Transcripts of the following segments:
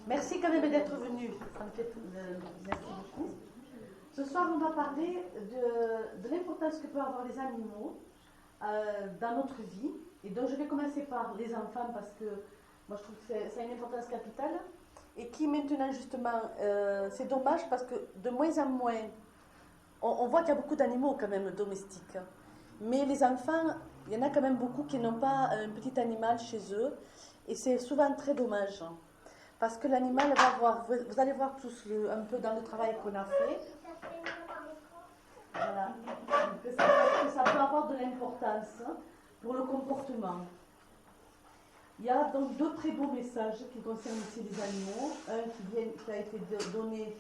Merci quand même d'être venu. Ça me fait merci beaucoup. Ce soir, on va parler de l'importance que peuvent avoir les animaux dans notre vie. Et donc, je vais commencer par les enfants parce que moi, je trouve que ça a une importance capitale. Et qui maintenant, justement, c'est dommage parce que de moins en moins, on voit qu'il y a beaucoup d'animaux quand même domestiques. Mais les enfants, il y en a quand même beaucoup qui n'ont pas un petit animal chez eux. Et c'est souvent très dommage. Parce que l'animal va voir, vous allez voir tous un peu dans le travail qu'on a fait. Voilà. Que ça peut avoir de l'importance pour le comportement. Il y a donc deux très beaux messages qui concernent aussi les animaux. Un qui a été donné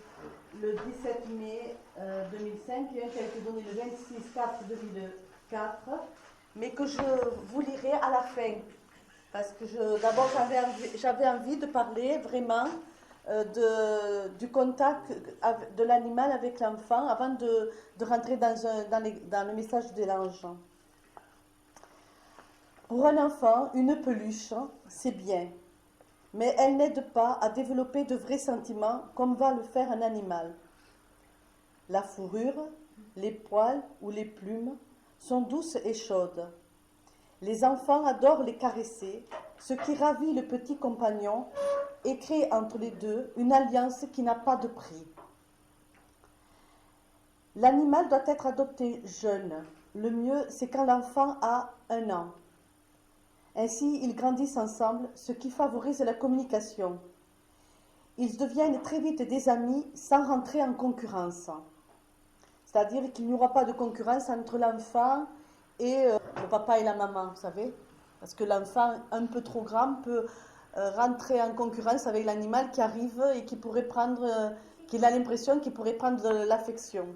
le 17 mai 2005 et un qui a été donné le 26/4/2004, mais que je vous lirai à la fin. Parce que d'abord j'avais envie de parler vraiment du contact de l'animal avec l'enfant avant de rentrer dans le message de l'ange. Pour un enfant, une peluche, c'est bien, mais elle n'aide pas à développer de vrais sentiments comme va le faire un animal. La fourrure, les poils ou les plumes sont douces et chaudes. Les enfants adorent les caresser, ce qui ravit le petit compagnon et crée entre les deux une alliance qui n'a pas de prix. L'animal doit être adopté jeune. Le mieux, c'est quand l'enfant a 1 an. Ainsi, ils grandissent ensemble, ce qui favorise la communication. Ils deviennent très vite des amis sans rentrer en concurrence. C'est-à-dire qu'il n'y aura pas de concurrence entre l'enfant et le papa et la maman, vous savez. Parce que l'enfant un peu trop grand peut rentrer en concurrence avec l'animal qui arrive et qu'il a l'impression qu'il pourrait prendre de l'affection.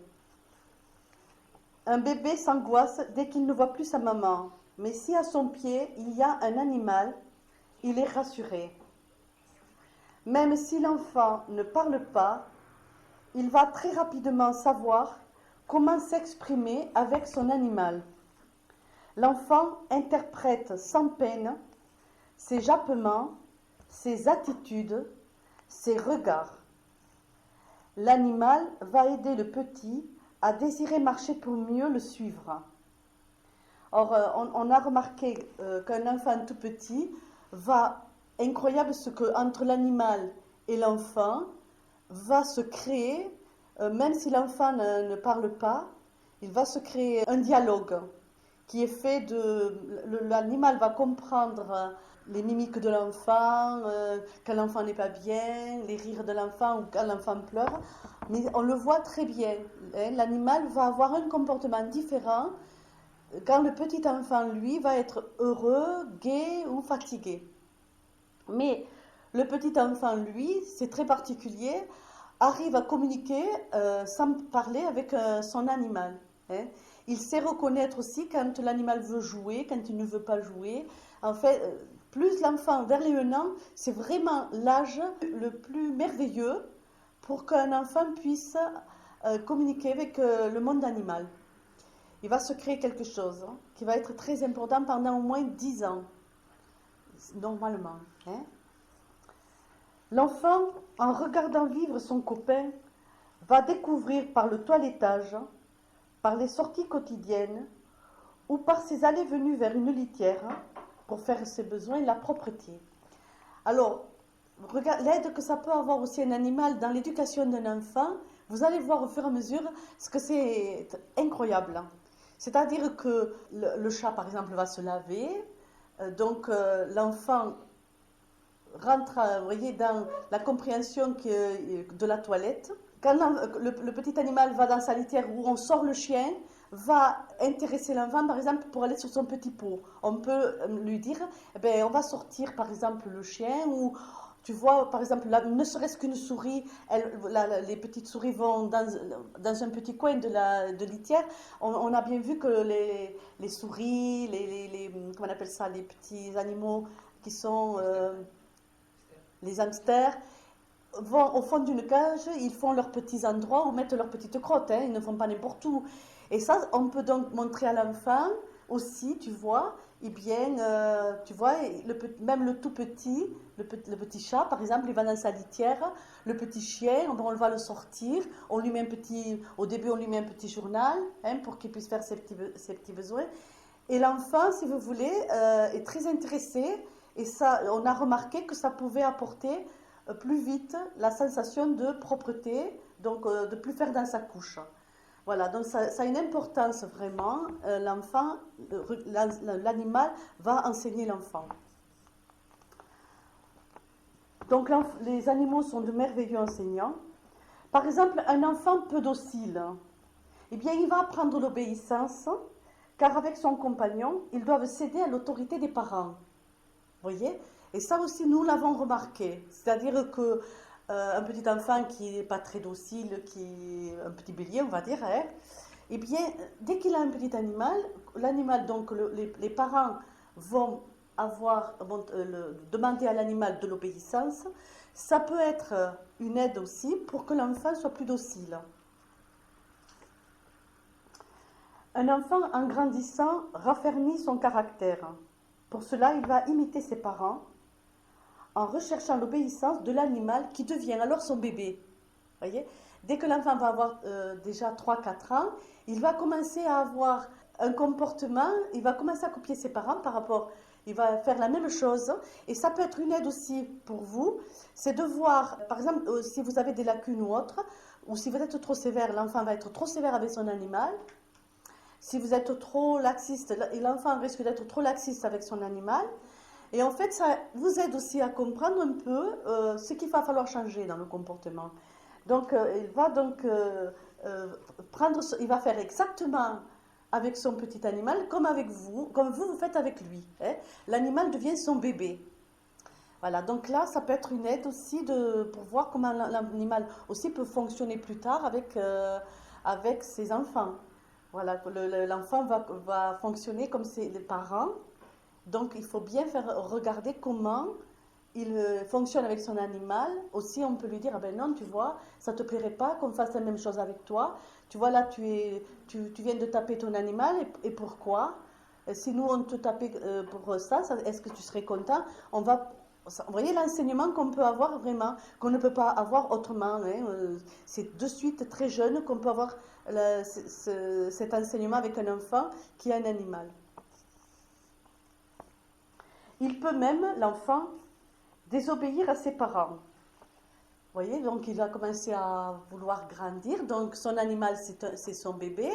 Un bébé s'angoisse dès qu'il ne voit plus sa maman. Mais si à son pied il y a un animal, il est rassuré. Même si l'enfant ne parle pas, il va très rapidement savoir comment s'exprimer avec son animal. L'enfant interprète sans peine ses jappements, ses attitudes, ses regards. L'animal va aider le petit à désirer marcher pour mieux le suivre. Or, on a remarqué qu'un enfant tout petit incroyable ce que entre l'animal et l'enfant va se créer, même si l'enfant ne parle pas, il va se créer un dialogue qui est fait l'animal va comprendre les mimiques de l'enfant, quand l'enfant n'est pas bien, les rires de l'enfant ou quand l'enfant pleure, mais on le voit très bien, hein, l'animal va avoir un comportement différent quand le petit enfant, lui, va être heureux, gai ou fatigué. Mais le petit enfant, lui, c'est très particulier, arrive à communiquer sans parler avec son animal. Hein. Il sait reconnaître aussi quand l'animal veut jouer, quand il ne veut pas jouer. En fait, plus l'enfant vers les 1 an, c'est vraiment l'âge le plus merveilleux pour qu'un enfant puisse communiquer avec le monde animal. Il va se créer quelque chose qui va être très important pendant au moins 10 ans, normalement. Hein. L'enfant, en regardant vivre son copain, va découvrir par le toilettage, par les sorties quotidiennes ou par ses allées-venues vers une litière pour faire ses besoins, la propreté. Alors, l'aide que ça peut avoir aussi un animal dans l'éducation d'un enfant, vous allez voir au fur et à mesure ce que c'est incroyable. C'est-à-dire que le chat, par exemple, va se laver, donc l'enfant rentre, vous voyez, dans la compréhension de la toilette. Quand le petit animal va dans sa litière où on sort le chien, va intéresser l'enfant, par exemple, pour aller sur son petit pot. On peut lui dire, eh bien, on va sortir, par exemple, le chien, ou tu vois, par exemple, ne serait-ce qu'une souris, les petites souris vont dans un petit coin de litière. On a bien vu que les souris, comment on appelle ça, les petits animaux qui sont les hamsters, vont au fond d'une cage, ils font leurs petits endroits où mettent leurs petites crottes, hein, ils ne font pas n'importe où. Et ça, on peut donc montrer à l'enfant aussi, tu vois, eh bien, tu vois, même le tout petit, le petit chat, par exemple, il va dans sa litière, le petit chien, on va le sortir, au début, on lui met un petit journal, hein, pour qu'il puisse faire ses petits besoins. Et l'enfant, si vous voulez, est très intéressé, et ça, on a remarqué que ça pouvait apporter plus vite la sensation de propreté, donc de plus faire dans sa couche. Voilà, donc ça a une importance vraiment. L'animal va enseigner l'enfant. Donc les animaux sont de merveilleux enseignants. Par exemple, un enfant peu docile, eh bien, il va apprendre l'obéissance, car avec son compagnon, ils doivent céder à l'autorité des parents. Vous voyez? Et ça aussi, nous l'avons remarqué. C'est-à-dire que un petit enfant qui n'est pas très docile, qui est un petit bélier, on va dire, hein, eh bien, dès qu'il a un petit animal, l'animal, donc les parents vont demander à l'animal de l'obéissance. Ça peut être une aide aussi pour que l'enfant soit plus docile. Un enfant, en grandissant, raffermit son caractère. Pour cela, il va imiter ses parents en recherchant l'obéissance de l'animal qui devient alors son bébé. Voyez, dès que l'enfant va avoir déjà 3-4 ans, il va commencer à avoir un comportement, il va commencer à copier ses parents il va faire la même chose. Et ça peut être une aide aussi pour vous, c'est de voir, par exemple, si vous avez des lacunes ou autres, ou si vous êtes trop sévère, l'enfant va être trop sévère avec son animal. Si vous êtes trop laxiste, l'enfant risque d'être trop laxiste avec son animal. Et en fait, ça vous aide aussi à comprendre un peu ce qu'il va falloir changer dans le comportement. Donc, il va faire exactement avec son petit animal comme vous faites avec lui. Hein. L'animal devient son bébé. Voilà, donc là, ça peut être une aide aussi pour voir comment l'animal aussi peut fonctionner plus tard avec ses enfants. Voilà, l'enfant va fonctionner comme les parents. Donc, il faut bien regarder comment il fonctionne avec son animal. Aussi, on peut lui dire, ah ben non, tu vois, ça ne te plairait pas qu'on fasse la même chose avec toi. Tu vois, là, tu viens de taper ton animal, et pourquoi? Si nous, on te tapait pour ça, est-ce que tu serais content? Vous voyez l'enseignement qu'on peut avoir vraiment, qu'on ne peut pas avoir autrement. Hein, c'est de suite très jeune qu'on peut avoir cet enseignement avec un enfant qui est un animal. Il peut même, l'enfant, désobéir à ses parents. Vous voyez, donc il va commencer à vouloir grandir. Donc son animal, c'est son bébé.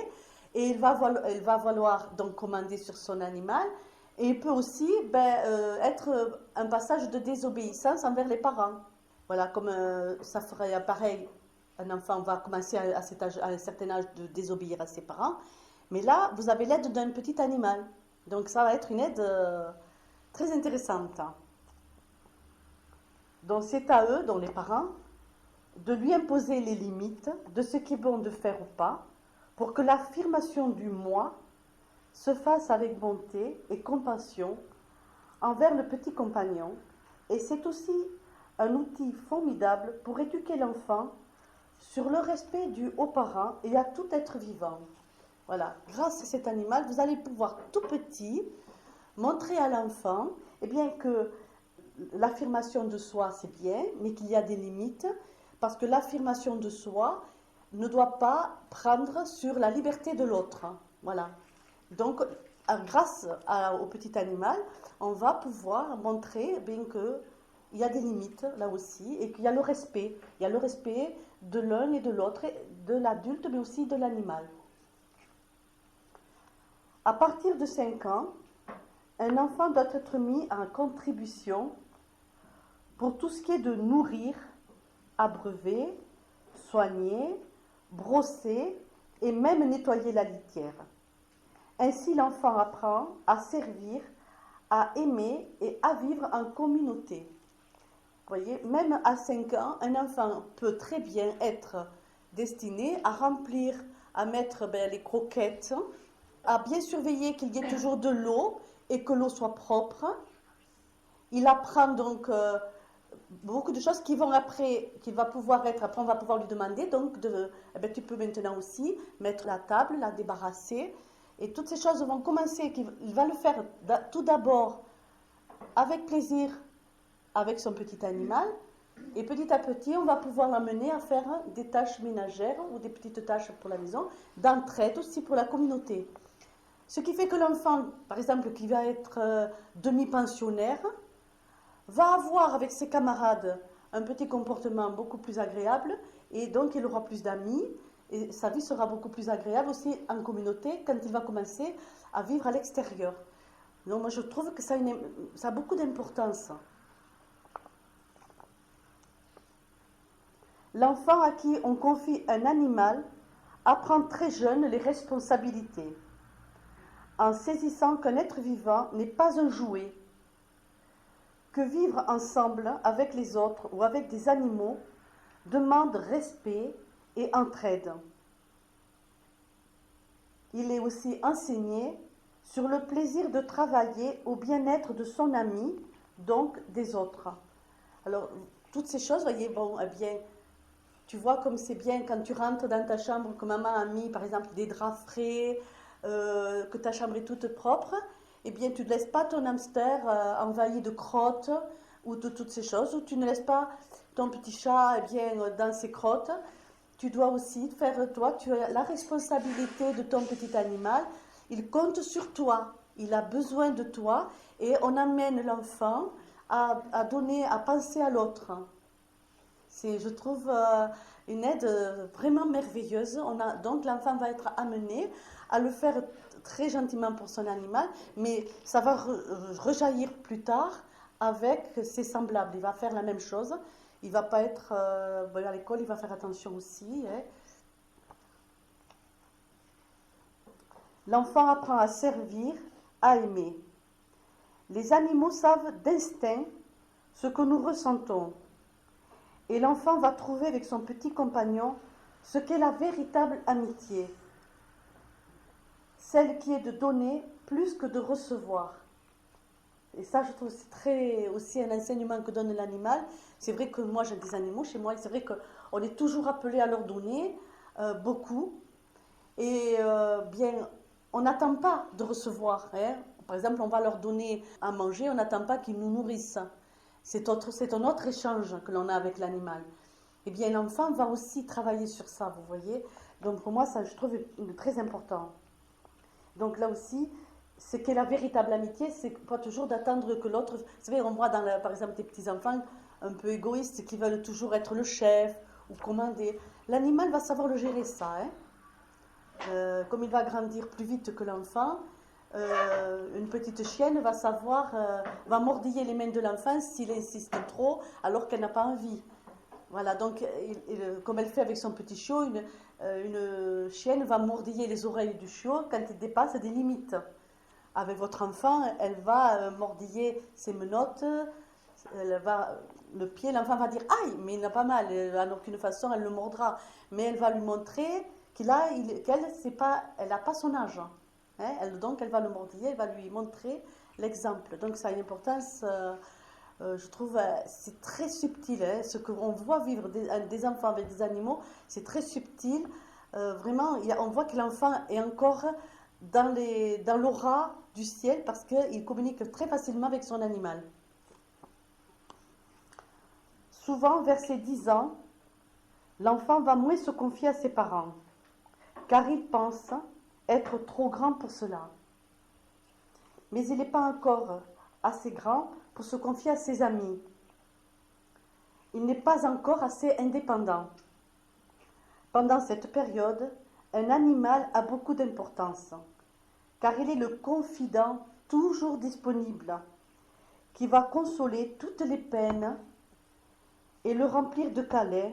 Et il va vouloir donc commander sur son animal. Et il peut aussi être un passage de désobéissance envers les parents. Voilà, comme ça ferait pareil, un enfant va commencer à un certain âge de désobéir à ses parents. Mais là, vous avez l'aide d'un petit animal. Donc ça va être une aide très intéressante. Donc c'est à eux, donc les parents, de lui imposer les limites de ce qui est bon de faire ou pas, pour que l'affirmation du moi se fasse avec bonté et compassion envers le petit compagnon. Et c'est aussi un outil formidable pour éduquer l'enfant sur le respect dû aux parents et à tout être vivant. Voilà, grâce à cet animal, vous allez pouvoir tout petit montrer à l'enfant que l'affirmation de soi, c'est bien, mais qu'il y a des limites, parce que l'affirmation de soi ne doit pas prendre sur la liberté de l'autre. Voilà. Donc, grâce au petit animal, on va pouvoir montrer qu'il y a des limites là aussi, et qu'il y a le respect. Il y a le respect de l'un et de l'autre, de l'adulte, mais aussi de l'animal. À partir de 5 ans, un enfant doit être mis en contribution pour tout ce qui est de nourrir, abreuver, soigner, brosser et même nettoyer la litière. Ainsi, l'enfant apprend à servir, à aimer et à vivre en communauté. Vous voyez, même à 5 ans, un enfant peut très bien être destiné à remplir, à mettre les croquettes, à bien surveiller qu'il y ait toujours de l'eau et que l'eau soit propre. Il apprend donc beaucoup de choses qui vont après, après on va pouvoir lui demander, donc tu peux maintenant aussi mettre la table, la débarrasser, Et toutes ces choses vont commencer, il va le faire tout d'abord avec plaisir avec son petit animal. Et petit à petit, on va pouvoir l'amener à faire des tâches ménagères ou des petites tâches pour la maison, d'entraide aussi pour la communauté. Ce qui fait que l'enfant, par exemple, qui va être demi-pensionnaire, va avoir avec ses camarades un petit comportement beaucoup plus agréable et donc il aura plus d'amis et sa vie sera beaucoup plus agréable aussi en communauté quand il va commencer à vivre à l'extérieur. Donc moi je trouve que ça a beaucoup d'importance. L'enfant à qui on confie un animal apprend très jeune les responsabilités, en saisissant qu'un être vivant n'est pas un jouet, que vivre ensemble avec les autres ou avec des animaux demande respect et entraide. Il est aussi enseigné sur le plaisir de travailler au bien-être de son ami, donc des autres. Alors, toutes ces choses, voyez, bon, eh bien, tu vois comme c'est bien quand tu rentres dans ta chambre, que maman a mis, par exemple, des draps frais, que ta chambre est toute propre, eh bien, tu ne laisses pas ton hamster envahi de crottes ou de toutes ces choses, ou tu ne laisses pas ton petit chat eh bien, dans ses crottes. Tu dois aussi faire, toi, tu as la responsabilité de ton petit animal. Il compte sur toi, il a besoin de toi, et on amène l'enfant à donner, à penser à l'autre. C'est, je trouve, une aide vraiment merveilleuse. Donc l'enfant va être amené à le faire très gentiment pour son animal, mais ça va rejaillir plus tard avec ses semblables. Il va faire la même chose. Il ne va pas être à l'école, il va faire attention aussi. Hein. L'enfant apprend à servir, à aimer. Les animaux savent d'instinct ce que nous ressentons. Et l'enfant va trouver avec son petit compagnon ce qu'est la véritable amitié. Celle qui est de donner plus que de recevoir. Et ça, je trouve que c'est très aussi un enseignement que donne l'animal. C'est vrai que moi, j'ai des animaux chez moi, et c'est vrai qu'on est toujours appelé à leur donner beaucoup. Et bien, on n'attend pas de recevoir. Hein. Par exemple, on va leur donner à manger, on n'attend pas qu'ils nous nourrissent. C'est un autre échange que l'on a avec l'animal. Eh bien, l'enfant va aussi travailler sur ça, vous voyez. Donc, pour moi, ça, je trouve très important. Donc, là aussi, ce qu'est la véritable amitié, c'est pas toujours d'attendre que l'autre... Vous savez, on voit par exemple des petits-enfants un peu égoïstes qui veulent toujours être le chef ou commander. L'animal va savoir le gérer, ça. Hein. Comme il va grandir plus vite que l'enfant, une petite chienne va va mordiller les mains de l'enfant s'il insiste trop alors qu'elle n'a pas envie. Voilà, donc comme elle fait avec son petit chiot, une chienne va mordiller les oreilles du chiot quand il dépasse des limites. Avec votre enfant, elle va mordiller ses menottes, le pied, l'enfant va dire « Aïe !» mais il n'a pas mal, en aucune façon elle le mordra. Mais elle va lui montrer qu'elle n'a pas son âge. Hein, donc elle va le mordiller, elle va lui montrer l'exemple. Donc ça a une importance, je trouve, c'est très subtil. Hein, ce qu'on voit vivre des enfants avec des animaux, c'est très subtil. Vraiment, on voit que l'enfant est encore dans l'aura du ciel parce qu'il communique très facilement avec son animal. Souvent, vers ses 10 ans, l'enfant va moins se confier à ses parents, car il pense être trop grand pour cela. Mais il n'est pas encore assez grand pour se confier à ses amis. Il n'est pas encore assez indépendant. Pendant cette période, un animal a beaucoup d'importance, car il est le confident toujours disponible, qui va consoler toutes les peines et le remplir de câlins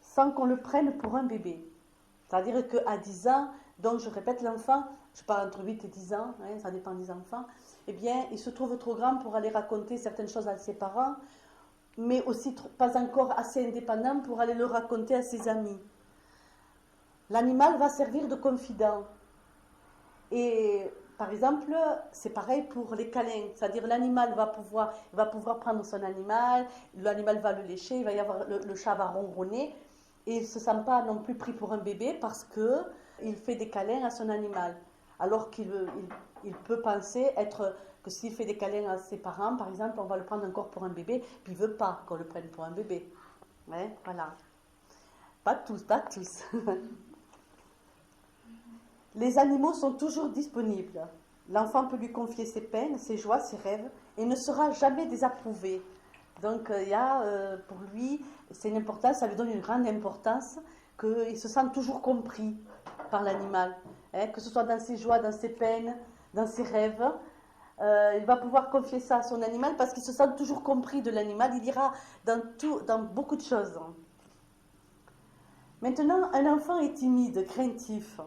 sans qu'on le prenne pour un bébé. C'est-à-dire qu'à 10 ans, donc je répète, l'enfant, je parle entre 8 et 10 ans, hein, ça dépend des enfants, eh bien, il se trouve trop grand pour aller raconter certaines choses à ses parents, mais aussi pas encore assez indépendant pour aller le raconter à ses amis. L'animal va servir de confident. Et par exemple, c'est pareil pour les câlins. C'est-à-dire l'animal va pouvoir prendre son animal, l'animal va le lécher, il va y avoir, le chat va ronronner, et il ne se sent pas non plus pris pour un bébé parce qu'il fait des câlins à son animal. alors il peut penser que s'il fait des câlins à ses parents, par exemple, on va le prendre encore pour un bébé, puis il ne veut pas qu'on le prenne pour un bébé. Ouais, voilà. Pas tous, pas tous. Les animaux sont toujours disponibles. L'enfant peut lui confier ses peines, ses joies, ses rêves, et ne sera jamais désapprouvé. Donc, pour lui, c'est une importance, ça lui donne une grande importance, qu'il se sente toujours compris par l'animal. Hein, que ce soit dans ses joies, dans ses peines, dans ses rêves. Il va pouvoir confier ça à son animal parce qu'il se sent toujours compris de l'animal. Il ira dans beaucoup de choses. Maintenant, un enfant est timide, craintif.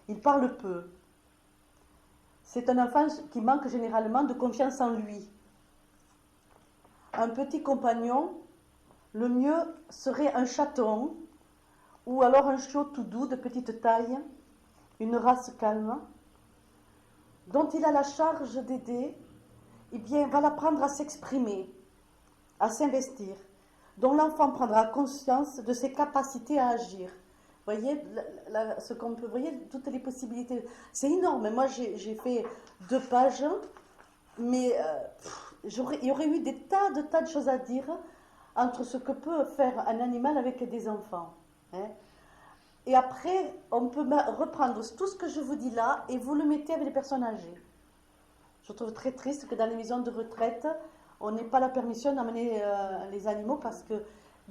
Il parle peu. C'est un enfant qui manque généralement de confiance en lui. Un petit compagnon, le mieux serait un chaton ou alors un chiot tout doux de petite taille, une race calme, dont il a la charge d'aider, eh bien, va l'apprendre à s'exprimer, à s'investir, dont l'enfant prendra conscience de ses capacités à agir. Vous voyez, ce qu'on peut, voyez, toutes les possibilités. C'est énorme. Moi, j'ai fait 2 pages, mais il y aurait eu des tas de choses à dire entre ce que peut faire un animal avec des enfants. Hein. Et après, on peut reprendre tout ce que je vous dis là et vous le mettez avec les personnes âgées. Je trouve très triste que dans les maisons de retraite, on n'ait pas la permission d'amener les animaux parce qu'il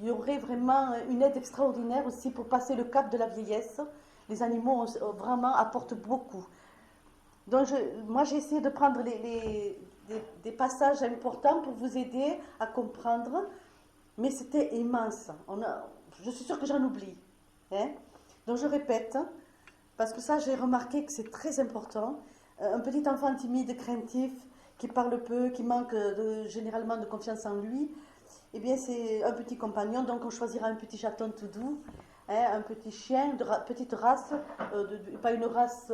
y aurait vraiment une aide extraordinaire aussi pour passer le cap de la vieillesse. Les animaux vraiment apportent beaucoup. Donc moi j'ai essayé de prendre des passages importants pour vous aider à comprendre, mais c'était immense. Je suis sûre que j'en oublie. Hein? Donc je répète, parce que ça j'ai remarqué que c'est très important. Un petit enfant timide, craintif, qui parle peu, qui manque généralement de confiance en lui, eh bien c'est un petit compagnon, donc on choisira un petit chaton tout doux, hein, un petit chien de petite race, pas une race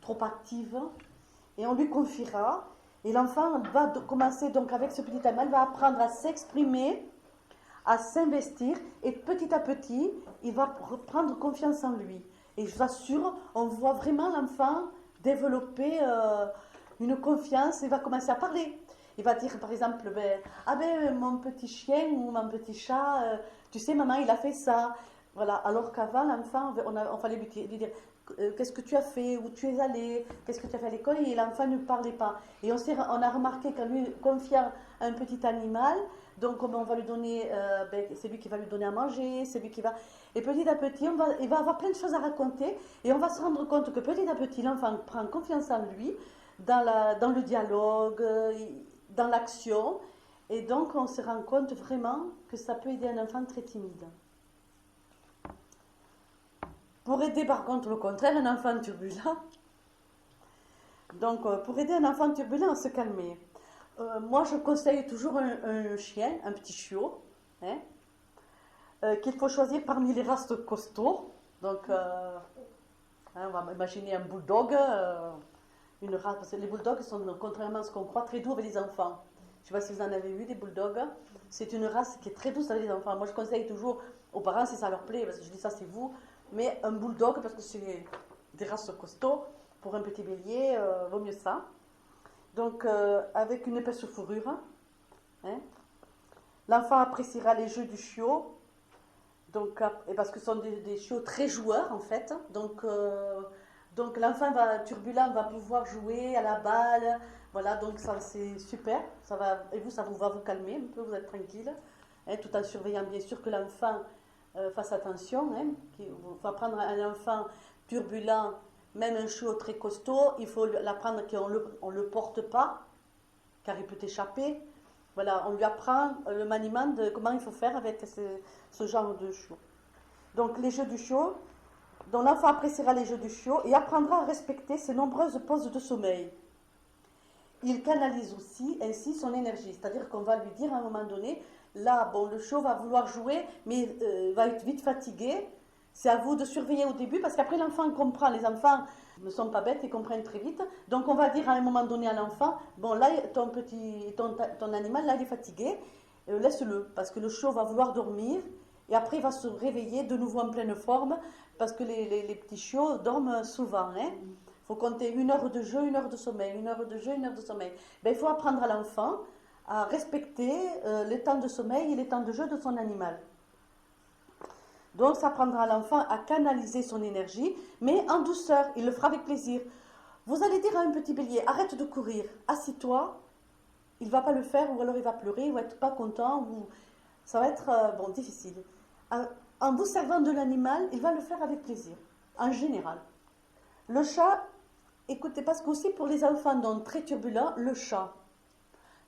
trop active, et on lui confiera, et l'enfant va commencer donc avec ce petit animal, va apprendre à s'exprimer, à s'investir, et petit à petit, il va prendre confiance en lui. Et je vous assure, on voit vraiment l'enfant développer une confiance, il va commencer à parler. Il va dire par exemple, mon petit chien ou mon petit chat, tu sais maman, il a fait ça. Voilà. Alors qu'avant, l'enfant, on fallait lui dire, qu'est-ce que tu as fait, où tu es allé, qu'est-ce que tu as fait à l'école, et l'enfant ne parlait pas. Et on a remarqué qu'en lui confiant un petit animal, donc on va lui donner, c'est lui qui va lui donner à manger, c'est lui qui va... Et petit à petit, il va avoir plein de choses à raconter, et on va se rendre compte que petit à petit, l'enfant prend confiance en lui, dans le dialogue, dans l'action, et donc on se rend compte vraiment que ça peut aider un enfant très timide. Pour aider par contre le contraire, un enfant turbulent, donc pour aider un enfant turbulent à se calmer, moi je conseille toujours un chien, un petit chiot, hein, qu'il faut choisir parmi les races costauds. Donc on va imaginer un bulldog, une race, parce que les bulldogs sont, contrairement à ce qu'on croit, très doux avec les enfants. Je ne sais pas si vous en avez vu des bulldogs. C'est une race qui est très douce avec les enfants. Moi je conseille toujours aux parents si ça leur plaît, parce que je dis ça c'est vous, mais un bulldog, parce que c'est des races costauds, pour un petit bélier, vaut mieux ça. Donc, avec une épaisse fourrure. Hein. L'enfant appréciera les jeux du chiot, donc, parce que ce sont des chiots très joueurs, en fait. Donc l'enfant turbulent va pouvoir jouer à la balle. Voilà, donc ça, c'est super. Et vous, ça va vous calmer un peu, vous êtes tranquille. Hein, tout en surveillant, bien sûr, que l'enfant... fasse attention, hein, il faut apprendre à un enfant turbulent, même un chiot très costaud, il faut l'apprendre qu'on ne le porte pas, car il peut échapper. Voilà, on lui apprend le maniement de comment il faut faire avec ce genre de chiot. Donc les jeux du chiot, donc l'enfant appréciera les jeux du chiot et apprendra à respecter ses nombreuses pauses de sommeil. Il canalise aussi ainsi son énergie, c'est-à-dire qu'on va lui dire à un moment donné, là, bon, le chiot va vouloir jouer, mais va être vite fatigué. C'est à vous de surveiller au début, parce qu'après l'enfant comprend. Les enfants ne sont pas bêtes, ils comprennent très vite. Donc on va dire à un moment donné à l'enfant, bon là, ton animal, là, il est fatigué, laisse-le, parce que le chiot va vouloir dormir, et après il va se réveiller de nouveau en pleine forme, parce que les petits chiots dorment souvent. Hein. Il faut compter 1 heure de jeu, 1 heure de sommeil, 1 heure de jeu, 1 heure de sommeil. Ben, il faut apprendre à l'enfant à respecter les temps de sommeil et les temps de jeu de son animal. Donc ça apprendra à l'enfant à canaliser son énergie, mais en douceur, il le fera avec plaisir. Vous allez dire à un petit bélier, arrête de courir, assis-toi, il ne va pas le faire, ou alors il va pleurer, il va être pas content, ou ça va être bon, difficile. En vous servant de l'animal, il va le faire avec plaisir, en général. Le chat, écoutez, parce qu'aussi pour les enfants donc très turbulents, le chat.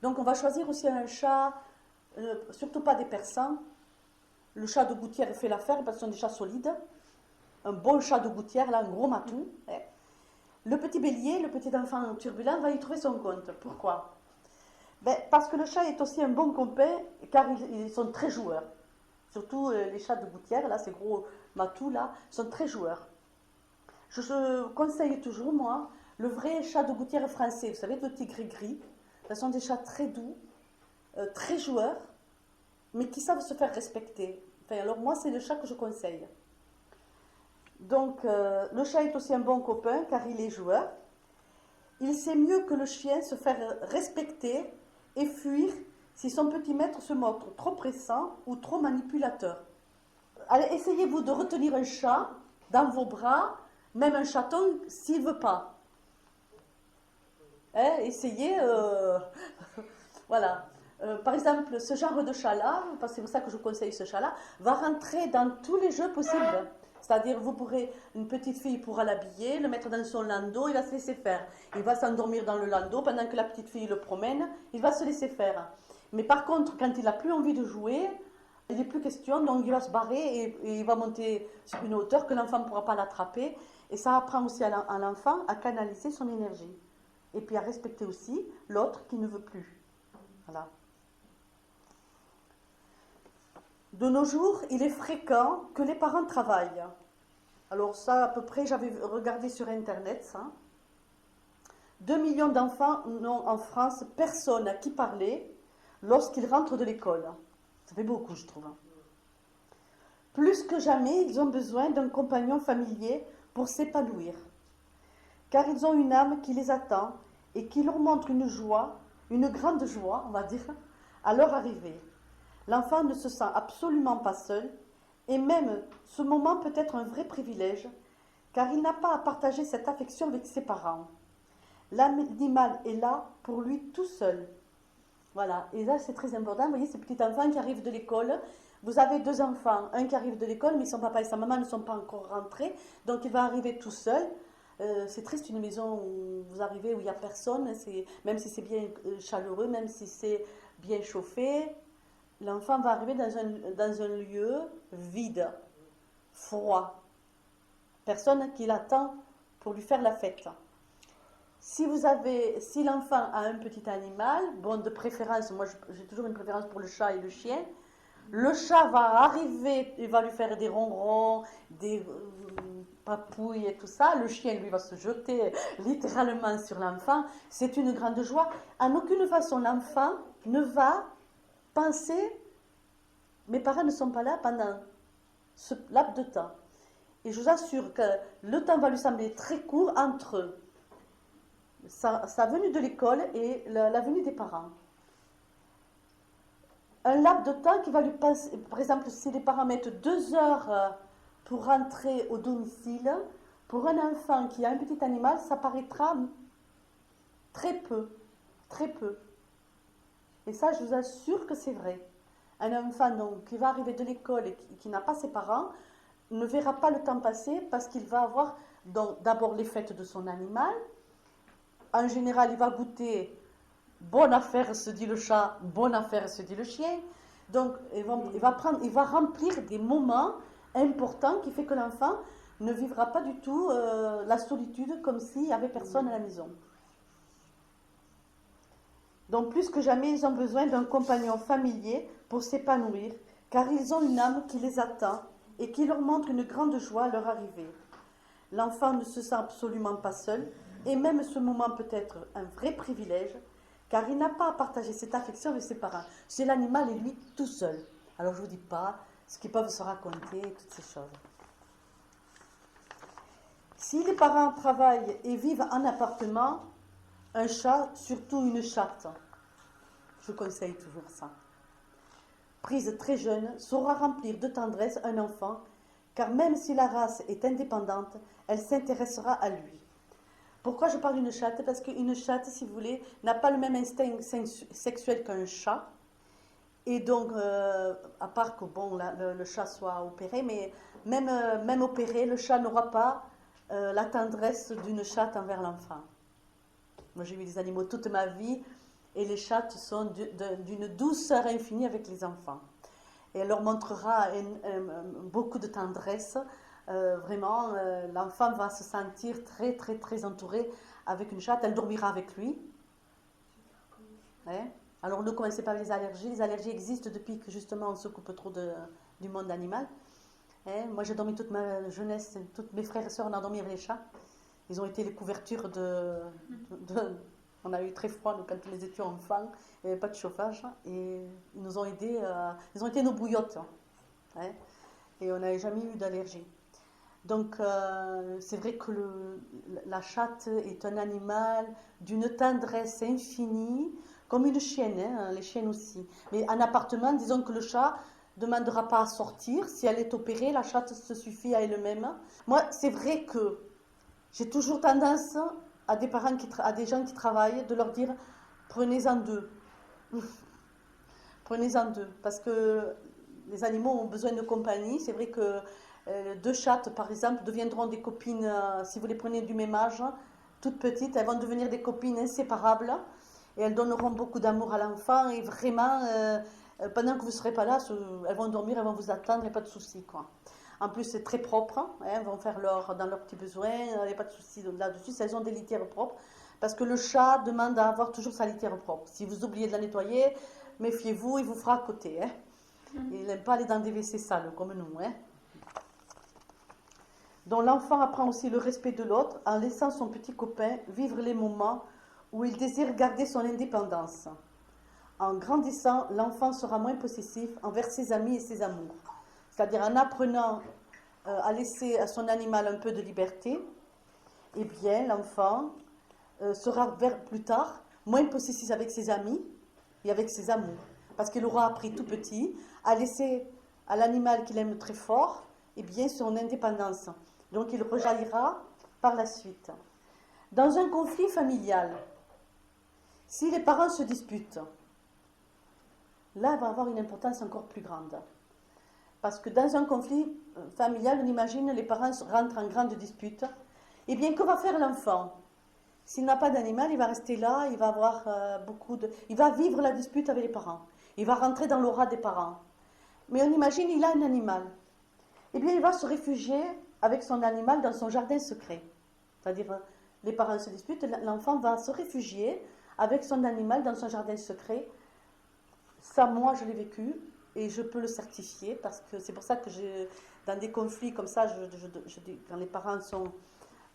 Donc on va choisir aussi un chat, surtout pas des persans. Le chat de gouttière fait l'affaire parce que ce sont des chats solides. Un bon chat de gouttière, là, un gros matou. Le petit bélier, le petit enfant turbulent, va y trouver son compte. Pourquoi? Parce que le chat est aussi un bon copain, car ils sont très joueurs. Surtout les chats de gouttière, là, ces gros matous, là, sont très joueurs. Je conseille toujours, moi, le vrai chat de gouttière français. Vous savez, le tigre gris. Ce sont des chats très doux, très joueurs, mais qui savent se faire respecter. Enfin, alors moi, c'est le chat que je conseille. Donc, le chat est aussi un bon copain, car il est joueur. Il sait mieux que le chien se faire respecter et fuir si son petit maître se montre trop pressant ou trop manipulateur. Allez, essayez-vous de retenir un chat dans vos bras, même un chaton, s'il ne veut pas. Essayez, voilà. Par exemple, ce genre de chat-là, parce que c'est pour ça que je conseille ce chat-là, va rentrer dans tous les jeux possibles. C'est-à-dire, vous pourrez, une petite fille pourra l'habiller, le mettre dans son landau, il va se laisser faire. Il va s'endormir dans le landau pendant que la petite fille le promène, il va se laisser faire. Mais par contre, quand il n'a plus envie de jouer, il n'est plus question, donc il va se barrer et il va monter sur une hauteur que l'enfant ne pourra pas l'attraper. Et ça apprend aussi à l'enfant à canaliser son énergie. Et puis à respecter aussi l'autre qui ne veut plus. Voilà. De nos jours, il est fréquent que les parents travaillent. Alors ça, à peu près, j'avais regardé sur Internet ça. 2 millions d'enfants n'ont en France personne à qui parler lorsqu'ils rentrent de l'école. Ça fait beaucoup, je trouve. Plus que jamais, ils ont besoin d'un compagnon familier pour s'épanouir. Car ils ont une âme qui les attend et qui leur montre une joie, une grande joie, on va dire, à leur arrivée. L'enfant ne se sent absolument pas seul, et même ce moment peut être un vrai privilège, car il n'a pas à partager cette affection avec ses parents. L'animal est là pour lui tout seul. Voilà, et là c'est très important, vous voyez ces petits enfants qui arrivent de l'école, vous avez 2 enfants, un qui arrive de l'école, mais son papa et sa maman ne sont pas encore rentrés, donc il va arriver tout seul. C'est triste une maison où vous arrivez où il n'y a personne, même si c'est bien chaleureux, même si c'est bien chauffé, l'enfant va arriver dans un lieu vide, froid. Personne qui l'attend pour lui faire la fête. Si l'enfant a un petit animal, bon de préférence, moi j'ai toujours une préférence pour le chat et le chien, le chat va arriver, il va lui faire des ronrons, des papouilles et tout ça, le chien lui va se jeter littéralement sur l'enfant, c'est une grande joie. En aucune façon l'enfant ne va penser, mes parents ne sont pas là pendant ce laps de temps. Et je vous assure que le temps va lui sembler très court entre sa venue de l'école et la venue des parents. Un laps de temps qui va lui passer, par exemple, si les parents mettent 2 heures pour rentrer au domicile, pour un enfant qui a un petit animal, ça paraîtra très peu, très peu. Et ça, je vous assure que c'est vrai. Un enfant donc, qui va arriver de l'école et qui n'a pas ses parents ne verra pas le temps passer parce qu'il va avoir d'abord les fêtes de son animal. En général, il va goûter bonne affaire, se dit le chat, bonne affaire, se dit le chien. Donc, il va remplir des moments importants qui fait que l'enfant ne vivra pas du tout la solitude comme s'il n'y avait personne à la maison. Donc, plus que jamais, ils ont besoin d'un compagnon familier pour s'épanouir, car ils ont une âme qui les attend et qui leur montre une grande joie à leur arrivée. L'enfant ne se sent absolument pas seul, et même ce moment peut être un vrai privilège, car il n'a pas à partager cette affection avec ses parents. C'est l'animal et lui tout seul. Alors je ne vous dis pas ce qu'ils peuvent se raconter, toutes ces choses. Si les parents travaillent et vivent en appartement, un chat, surtout une chatte, je conseille toujours ça. Prise très jeune, saura remplir de tendresse un enfant, car même si la race est indépendante, elle s'intéressera à lui. Pourquoi je parle d'une chatte? Parce qu'une chatte, si vous voulez, n'a pas le même instinct sexuel qu'un chat. Et donc, à part que bon, le chat soit opéré, mais même opéré, le chat n'aura pas la tendresse d'une chatte envers l'enfant. Moi, j'ai eu des animaux toute ma vie, et les chattes sont d'une douceur infinie avec les enfants. Et elle leur montrera beaucoup de tendresse. Vraiment, l'enfant va se sentir très, très, très entouré avec une chatte. Elle dormira avec lui. Ouais. Alors, ne commencez pas avec les allergies. Les allergies existent depuis que justement on s'occupe trop du monde animal. Moi, j'ai dormi toute ma jeunesse, tous mes frères et sœurs, on a dormi avec les chats. Ils ont été les couvertures on a eu très froid quand nous étions enfants, il n'y avait pas de chauffage, et ils nous ont aidés, ils ont été nos bouillottes. Et on n'avait jamais eu d'allergie. Donc, c'est vrai que la chatte est un animal d'une tendresse infinie, comme une chienne, les chiennes aussi. Mais en appartement, disons que le chat ne demandera pas à sortir. Si elle est opérée, la chatte se suffit à elle-même. Moi, c'est vrai que j'ai toujours tendance à des parents, à des gens qui travaillent, de leur dire prenez-en deux. Prenez-en deux. Parce que les animaux ont besoin de compagnie. C'est vrai que deux chattes, par exemple, deviendront des copines, si vous les prenez du même âge, toutes petites, elles vont devenir des copines inséparables. Et elles donneront beaucoup d'amour à l'enfant. Et vraiment, pendant que vous ne serez pas là, elles vont dormir, elles vont vous attendre, il n'y a pas de souci, quoi. En plus, c'est très propre. Elles vont faire dans leurs petits besoins. Il n'y a pas de souci là-dessus. Elles ont des litières propres. Parce que le chat demande à avoir toujours sa litière propre. Si vous oubliez de la nettoyer, méfiez-vous, il vous fera à côté. Il n'aime pas aller dans des WC sales, comme nous. Donc l'enfant apprend aussi le respect de l'autre en laissant son petit copain vivre les moments où il désire garder son indépendance. En grandissant, l'enfant sera moins possessif envers ses amis et ses amours. C'est-à-dire en apprenant à laisser à son animal un peu de liberté, eh bien l'enfant sera plus tard moins possessif avec ses amis et avec ses amours. Parce qu'il aura appris tout petit à laisser à l'animal qu'il aime très fort, eh bien son indépendance. Donc il rejaillira par la suite. Dans un conflit familial, si les parents se disputent, là, il va avoir une importance encore plus grande. Parce que dans un conflit familial, on imagine les parents rentrent en grande dispute. Eh bien, que va faire l'enfant? S'il n'a pas d'animal, il va rester là, il va avoir il va vivre la dispute avec les parents. Il va rentrer dans l'aura des parents. Mais on imagine, il a un animal. Eh bien, il va se réfugier avec son animal dans son jardin secret. C'est-à-dire, les parents se disputent, l'enfant va se réfugier avec son animal dans son jardin secret. Ça, moi, je l'ai vécu et je peux le certifier parce que c'est pour ça que dans des conflits comme ça, quand les parents sont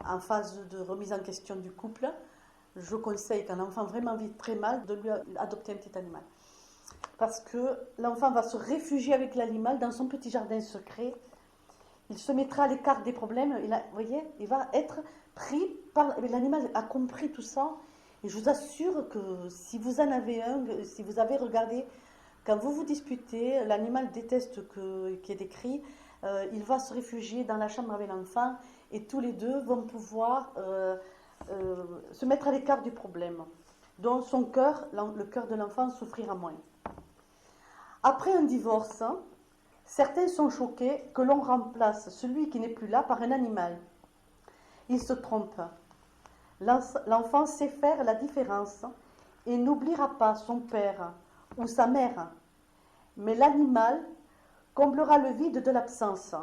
en phase de remise en question du couple, je conseille qu'un enfant vraiment vit très mal de lui adopter un petit animal. Parce que l'enfant va se réfugier avec l'animal dans son petit jardin secret. Il se mettra à l'écart des problèmes. Vous voyez, il va être pris par... L'animal a compris tout ça. Et je vous assure que si vous en avez si vous avez regardé, quand vous vous disputez, l'animal déteste qu'il y ait des cris, il va se réfugier dans la chambre avec l'enfant et tous les deux vont pouvoir se mettre à l'écart du problème. Donc son cœur, le cœur de l'enfant souffrira moins. Après un divorce, certains sont choqués que l'on remplace celui qui n'est plus là par un animal. Ils se trompent. L'enfant sait faire la différence et n'oubliera pas son père ou sa mère. Mais l'animal comblera le vide de l'absence.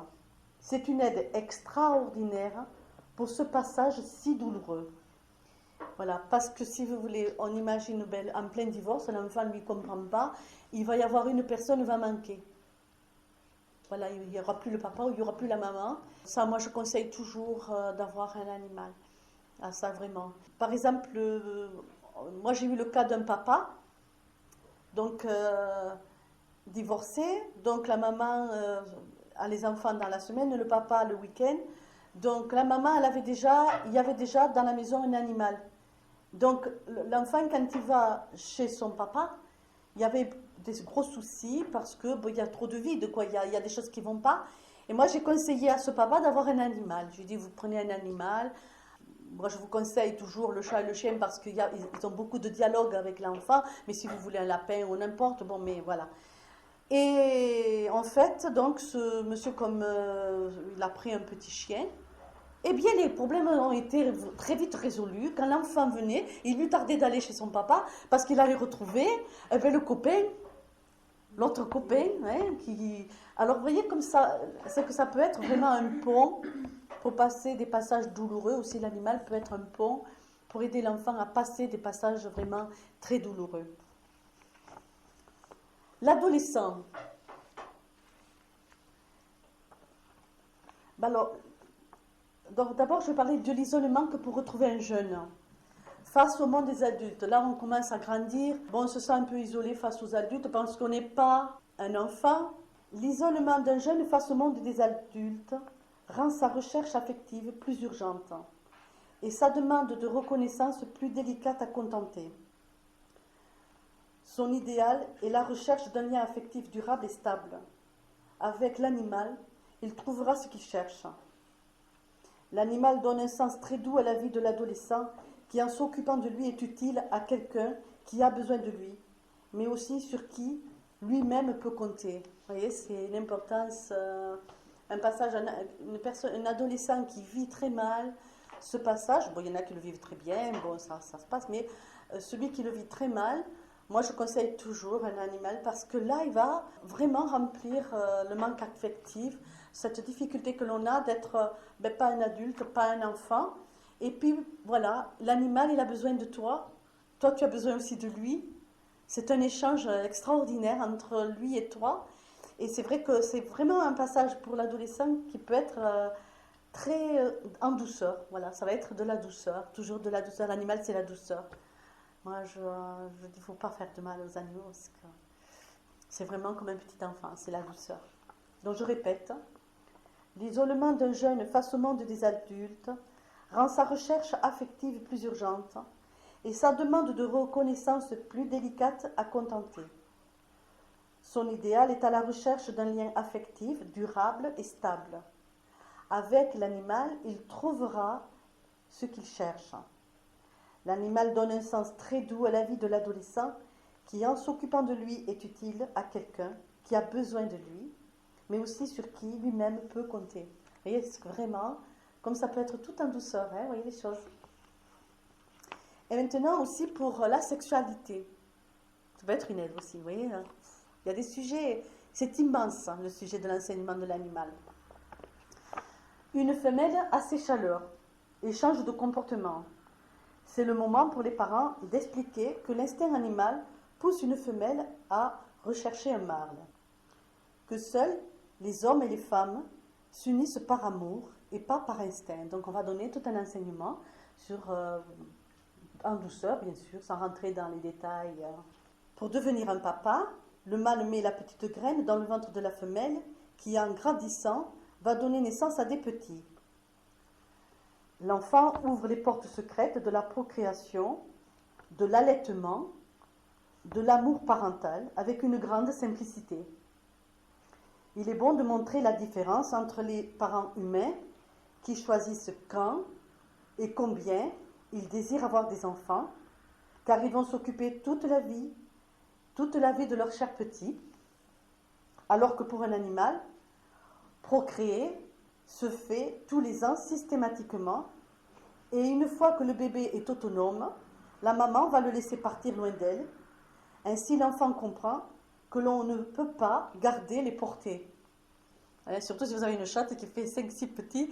C'est une aide extraordinaire pour ce passage si douloureux. Voilà, parce que si vous voulez, on imagine en plein divorce, l'enfant ne lui comprend pas, il va y avoir une personne qui va manquer. Voilà, il n'y aura plus le papa ou il n'y aura plus la maman. Ça, moi, je conseille toujours d'avoir un animal. Ah, ça, vraiment. Par exemple, moi, j'ai eu le cas d'un papa, donc divorcé. Donc, la maman a les enfants dans la semaine, le papa le week-end. Donc la maman, il y avait déjà dans la maison un animal. Donc l'enfant, quand il va chez son papa, il y avait des gros soucis parce que il y a trop de vide, quoi. Il y a des choses qui vont pas. Et moi, j'ai conseillé à ce papa d'avoir un animal. Je lui ai dit, vous prenez un animal. Moi, je vous conseille toujours le chat et le chien parce qu'ils ont beaucoup de dialogue avec l'enfant. Mais si vous voulez un lapin ou n'importe, bon, mais voilà. Et en fait, donc, ce monsieur, comme il a pris un petit chien, eh bien, les problèmes ont été très vite résolus. Quand l'enfant venait, il lui tardait d'aller chez son papa parce qu'il allait retrouver le copain, l'autre copain. Hein, Alors, vous voyez comme ça, c'est que ça peut être vraiment un pont pour passer des passages douloureux. Aussi, l'animal peut être un pont pour aider l'enfant à passer des passages vraiment très douloureux. L'adolescent. Alors, donc d'abord, je vais parler de l'isolement que peut retrouver un jeune face au monde des adultes. Là, on commence à grandir. Bon, on se sent un peu isolé face aux adultes parce qu'on n'est pas un enfant. L'isolement d'un jeune face au monde des adultes rend sa recherche affective plus urgente et sa demande de reconnaissance plus délicate à contenter. Son idéal est la recherche d'un lien affectif durable et stable. Avec l'animal, il trouvera ce qu'il cherche. L'animal donne un sens très doux à la vie de l'adolescent qui, en s'occupant de lui, est utile à quelqu'un qui a besoin de lui, mais aussi sur qui lui-même peut compter. Vous voyez, c'est une importance, un passage, un adolescent qui vit très mal, ce passage, bon, il y en a qui le vivent très bien, bon, ça se passe, mais celui qui le vit très mal, moi je conseille toujours un animal parce que là, il va vraiment remplir le manque affectif, cette difficulté que l'on a d'être pas un adulte, pas un enfant. Et puis voilà, l'animal, il a besoin de toi, toi tu as besoin aussi de lui. C'est un échange extraordinaire entre lui et toi. Et c'est vrai que c'est vraiment un passage pour l'adolescent qui peut être très en douceur. Voilà, ça va être de la douceur, toujours de la douceur. L'animal, c'est la douceur. Moi, je dis, il ne faut pas faire de mal aux animaux parce que c'est vraiment comme un petit enfant, c'est la douceur. Donc je répète, l'isolement d'un jeune face au monde des adultes rend sa recherche affective plus urgente et sa demande de reconnaissance plus délicate à contenter. Son idéal est à la recherche d'un lien affectif durable et stable. Avec l'animal, il trouvera ce qu'il cherche. L'animal donne un sens très doux à la vie de l'adolescent qui, en s'occupant de lui, est utile à quelqu'un qui a besoin de lui, mais aussi sur qui lui-même peut compter. Vous voyez, c'est vraiment, comme ça peut être tout en douceur, hein, vous voyez les choses. Et maintenant aussi pour la sexualité. Ça peut être une aide aussi, vous voyez. Hein. Il y a des sujets, c'est immense, hein, le sujet de l'enseignement de l'animal. Une femelle a ses chaleurs et change de comportement. C'est le moment pour les parents d'expliquer que l'instinct animal pousse une femelle à rechercher un mâle. Que seuls les hommes et les femmes s'unissent par amour et pas par instinct. Donc on va donner tout un enseignement sur, en douceur bien sûr, sans rentrer dans les détails. Pour devenir un papa, le mâle met la petite graine dans le ventre de la femelle qui, en grandissant, va donner naissance à des petits. L'enfant ouvre les portes secrètes de la procréation, de l'allaitement, de l'amour parental avec une grande simplicité. Il est bon de montrer la différence entre les parents humains qui choisissent quand et combien ils désirent avoir des enfants, car ils vont s'occuper toute la vie de leur cher petit, alors que pour un animal, procréer se fait tous les ans systématiquement, et une fois que le bébé est autonome, la maman va le laisser partir loin d'elle. Ainsi, l'enfant comprend que l'on ne peut pas garder les portées. Surtout si vous avez une chatte qui fait 5-6 petits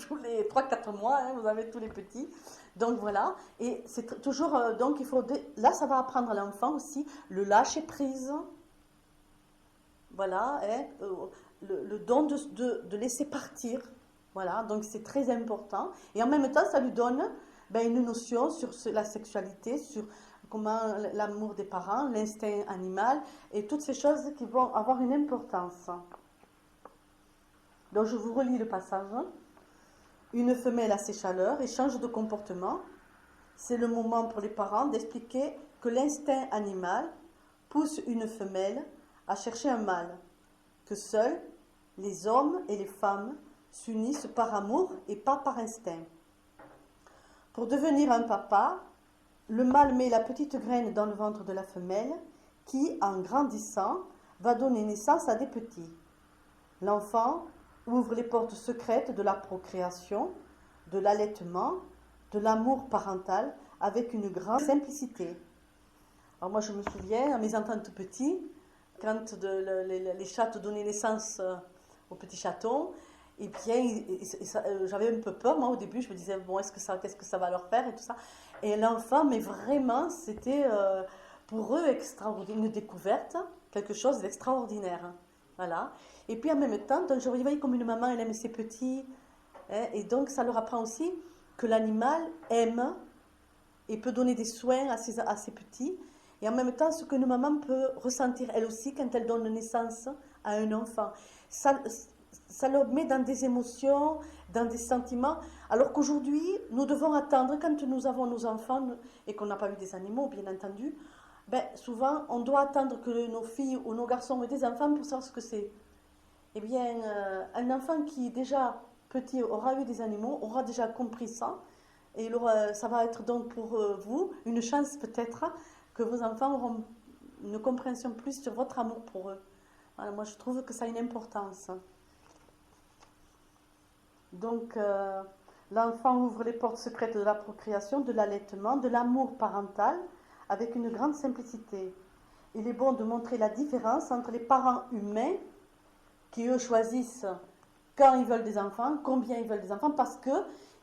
tous les 3-4 mois, hein, vous avez tous les petits. Donc voilà, et c'est toujours, donc il faut, là ça va apprendre à l'enfant aussi le lâcher prise, voilà, hein, le don de laisser partir, voilà, donc c'est très important. Et en même temps, ça lui donne une notion sur la sexualité, sur comment l'amour des parents, l'instinct animal, et toutes ces choses qui vont avoir une importance. Donc je vous relis le passage. une femelle a ses chaleurs et change de comportement. C'est le moment pour les parents d'expliquer que l'instinct animal pousse une femelle à chercher un mâle, que seuls les hommes et les femmes s'unissent par amour et pas par instinct. Pour devenir un papa, le mâle met la petite graine dans le ventre de la femelle qui, en grandissant, va donner naissance à des petits. L'enfant ouvre les portes secrètes de la procréation, de l'allaitement, de l'amour parental avec une grande simplicité. Alors moi je me souviens, à mes enfants tout petits, quand les chattes donnaient naissance aux petits chatons, et bien j'avais un peu peur, moi au début je me disais bon qu'est-ce que ça va leur faire et tout ça. Et l'enfant, mais vraiment c'était pour eux extraordinaire, une découverte, quelque chose d'extraordinaire. Voilà. Et puis en même temps, donc, je voyais comme une maman, elle aime ses petits, hein, et donc ça leur apprend aussi que l'animal aime et peut donner des soins à ses petits, et en même temps ce qu'une maman peut ressentir elle aussi quand elle donne naissance à un enfant. Ça le met dans des émotions, dans des sentiments, alors qu'aujourd'hui, nous devons attendre, quand nous avons nos enfants et qu'on n'a pas eu des animaux, bien entendu, ben, souvent, on doit attendre que nos filles ou nos garçons aient des enfants pour savoir ce que c'est. Eh bien, un enfant qui déjà petit aura eu des animaux, aura déjà compris ça, et ça va être donc pour vous une chance peut-être que vos enfants auront une compréhension plus sur votre amour pour eux. Voilà, moi, je trouve que ça a une importance. Donc, l'enfant ouvre les portes secrètes de la procréation, de l'allaitement, de l'amour parental, avec une grande simplicité. Il est bon de montrer la différence entre les parents humains, qui eux choisissent quand ils veulent des enfants, combien ils veulent des enfants, parce que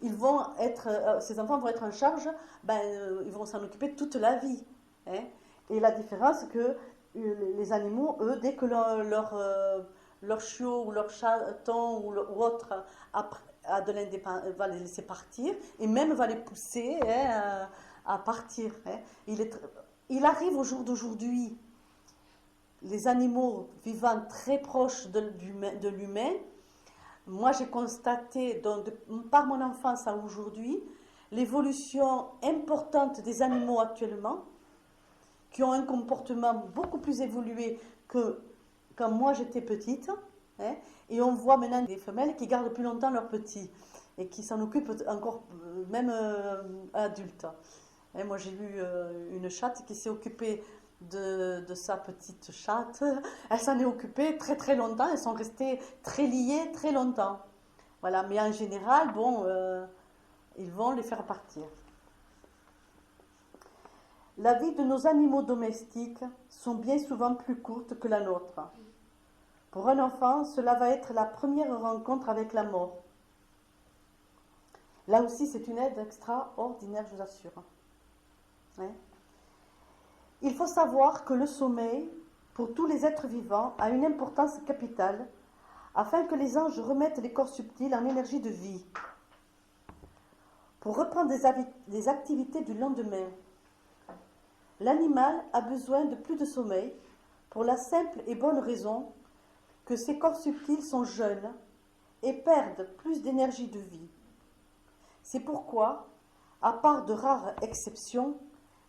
ces enfants vont être en charge, ils vont s'en occuper toute la vie. Hein. Et la différence, c'est que les animaux, eux, dès que leur chiot ou leur chaton ou autre va les laisser partir, et même va les pousser à partir. Hein. Il arrive au jour d'aujourd'hui, les animaux vivant très proches de l'humain, moi j'ai constaté par mon enfance à aujourd'hui l'évolution importante des animaux actuellement, qui ont un comportement beaucoup plus évolué que quand moi j'étais petite, hein, et on voit maintenant des femelles qui gardent plus longtemps leurs petits et qui s'en occupent encore même adultes. Et moi j'ai vu une chatte qui s'est occupée de sa petite chatte. Elle s'en est occupée très très longtemps, elles sont restées très liées très longtemps. Voilà, mais en général, bon, ils vont les faire partir. La vie de nos animaux domestiques sont bien souvent plus courtes que la nôtre. Pour un enfant, cela va être la première rencontre avec la mort. Là aussi, c'est une aide extraordinaire, je vous assure. Hein? Il faut savoir que le sommeil, pour tous les êtres vivants, a une importance capitale, afin que les anges remettent les corps subtils en énergie de vie, pour reprendre des activités du lendemain. L'animal a besoin de plus de sommeil, pour la simple et bonne raison que ces corps subtils sont jeunes et perdent plus d'énergie de vie. C'est pourquoi, à part de rares exceptions,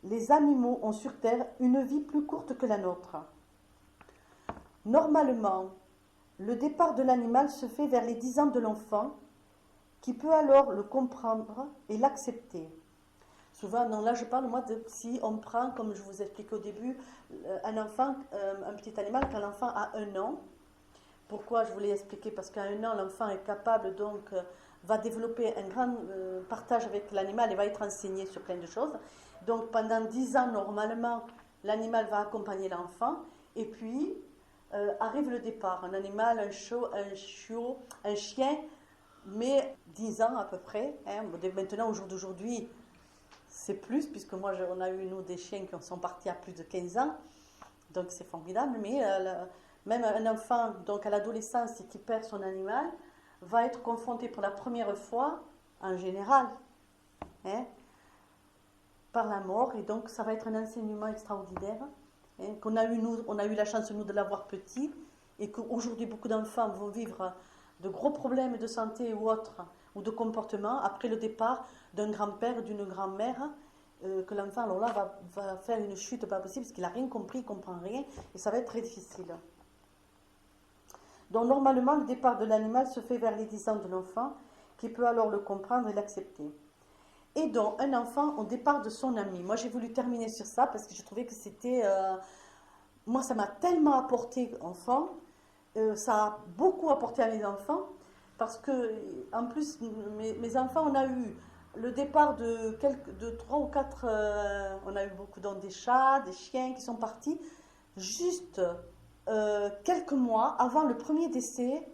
les animaux ont sur Terre une vie plus courte que la nôtre. Normalement, le départ de l'animal se fait vers les 10 ans de l'enfant, qui peut alors le comprendre et l'accepter. Souvent, non, là je parle moi de si on prend, comme je vous expliquais au début, un enfant, un petit animal, quand l'enfant a 1 an. Pourquoi je voulais expliquer? Parce qu'à 1 an, l'enfant est capable, donc, va développer un grand partage avec l'animal et va être enseigné sur plein de choses. Donc pendant 10 ans, normalement, l'animal va accompagner l'enfant, et puis arrive le départ. Un animal, un chiot, un chien, mais 10 ans à peu près. Hein. Maintenant, au jour d'aujourd'hui, c'est plus, puisque moi, on a eu, nous, des chiens qui sont partis à plus de 15 ans, donc c'est formidable, mais même un enfant, donc à l'adolescence, qui perd son animal, va être confronté pour la première fois, en général, hein, par la mort, et donc ça va être un enseignement extraordinaire, hein, qu'on a eu, nous, on a eu la chance, nous, de l'avoir petit, et qu'aujourd'hui, beaucoup d'enfants vont vivre de gros problèmes de santé ou autres, ou de comportement après le départ d'un grand-père ou d'une grand-mère, que l'enfant, alors là, va faire une chute pas possible, parce qu'il n'a rien compris, il ne comprend rien, et ça va être très difficile. Donc normalement, le départ de l'animal se fait vers les 10 ans de l'enfant, qui peut alors le comprendre et l'accepter. Et donc, un enfant au départ de son ami. Moi, j'ai voulu terminer sur ça, parce que je trouvais que c'était... moi, ça m'a tellement apporté, enfant, ça a beaucoup apporté à mes enfants, parce que, en plus, mes enfants, on a eu le départ de 3 ou 4, on a eu beaucoup des chats, des chiens qui sont partis, juste quelques mois avant le premier décès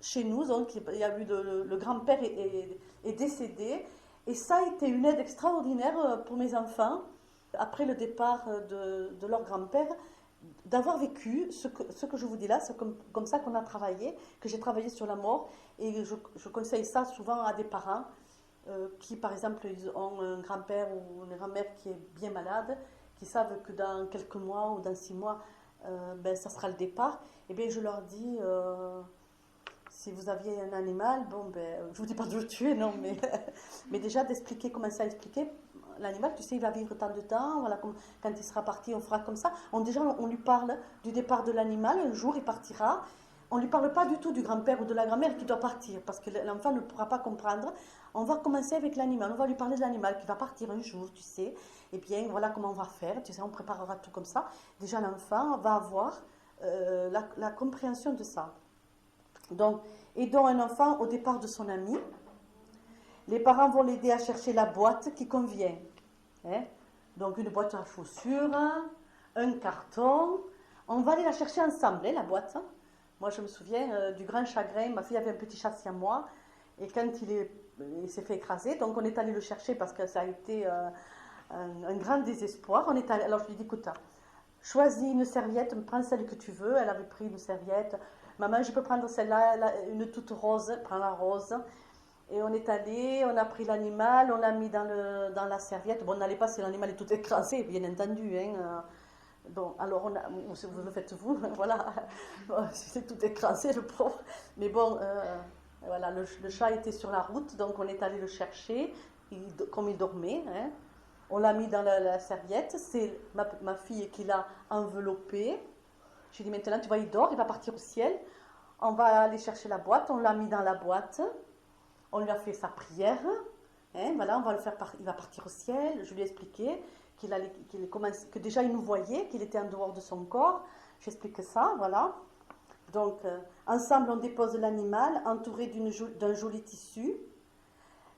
chez nous. Donc, il y a eu le grand-père est décédé, et ça a été une aide extraordinaire pour mes enfants, après le départ de leur grand-père, d'avoir vécu ce que je vous dis là. C'est comme ça qu'on a travaillé, que j'ai travaillé sur la mort. Et je conseille ça souvent à des parents qui, par exemple, ils ont un grand-père ou une grand-mère qui est bien malade, qui savent que dans quelques mois ou dans 6 mois, ça sera le départ. Et bien, je leur dis, si vous aviez un animal, je vous dis pas de le tuer, non, mais déjà d'expliquer, commencer à expliquer. L'animal, tu sais, il va vivre tant de temps, voilà, quand il sera parti, on fera comme ça. Déjà, on lui parle du départ de l'animal, un jour il partira. On ne lui parle pas du tout du grand-père ou de la grand-mère qui doit partir, parce que l'enfant ne pourra pas comprendre. On va commencer avec l'animal, on va lui parler de l'animal qui va partir un jour, tu sais. Et bien, voilà comment on va faire, tu sais, on préparera tout comme ça. Déjà, l'enfant va avoir la compréhension de ça. Donc, aidons un enfant au départ de son ami. Les parents vont l'aider à chercher la boîte qui convient. Hein? Donc, une boîte à chaussures, un carton. On va aller la chercher ensemble, la boîte. Moi, je me souviens du grand chagrin. Ma fille avait un petit chat siamois. Et quand il s'est fait écraser, donc on est allé le chercher parce que ça a été un grand désespoir. Alors, je lui ai dit, écoute, choisis une serviette, prends celle que tu veux. Elle avait pris une serviette. Maman, je peux prendre celle-là, une toute rose. Prends la rose. Et on est allé, on a pris l'animal, on l'a mis dans la serviette. Bon, on n'allait pas si l'animal est tout écrasé, bien entendu. Hein. Bon, alors, vous le faites vous, voilà. C'est tout écrasé, le pauvre. Mais bon, voilà, le chat était sur la route, donc on est allé le chercher, comme il dormait. Hein. On l'a mis dans la serviette. C'est ma fille qui l'a enveloppé. Je lui ai dit, maintenant, tu vois, il dort, il va partir au ciel. On va aller chercher la boîte, on l'a mis dans la boîte. On lui a fait sa prière, hein, voilà, on va le faire il va partir au ciel. Je lui ai expliqué que déjà il nous voyait, qu'il était en dehors de son corps. J'explique ça, voilà. Donc, ensemble, on dépose l'animal entouré d'un joli tissu.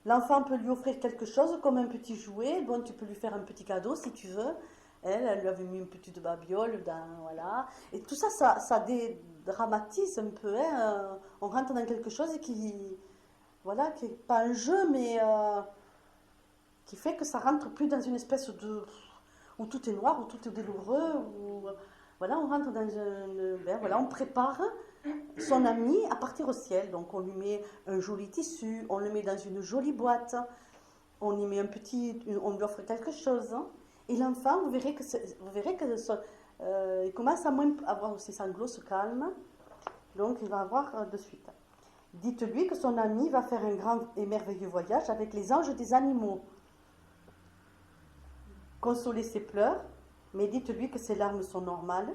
L'enfant peut lui offrir quelque chose comme un petit jouet. Bon, tu peux lui faire un petit cadeau si tu veux. Elle lui avait mis une petite babiole, voilà. Et tout ça, ça dédramatise un peu. Hein. On rentre dans quelque chose qui n'est pas un jeu, mais qui fait que ça rentre plus dans une espèce où tout est noir, où tout est douloureux, voilà, on rentre dans on prépare son ami à partir au ciel. Donc on lui met un joli tissu, on le met dans une jolie boîte, on y met on lui offre quelque chose, hein. Et l'enfant, vous verrez que il commence à avoir ses sanglots, se calme, donc il va avoir de suite. Dites-lui que son ami va faire un grand et merveilleux voyage avec les anges des animaux. Consolez ses pleurs, mais dites-lui que ses larmes sont normales.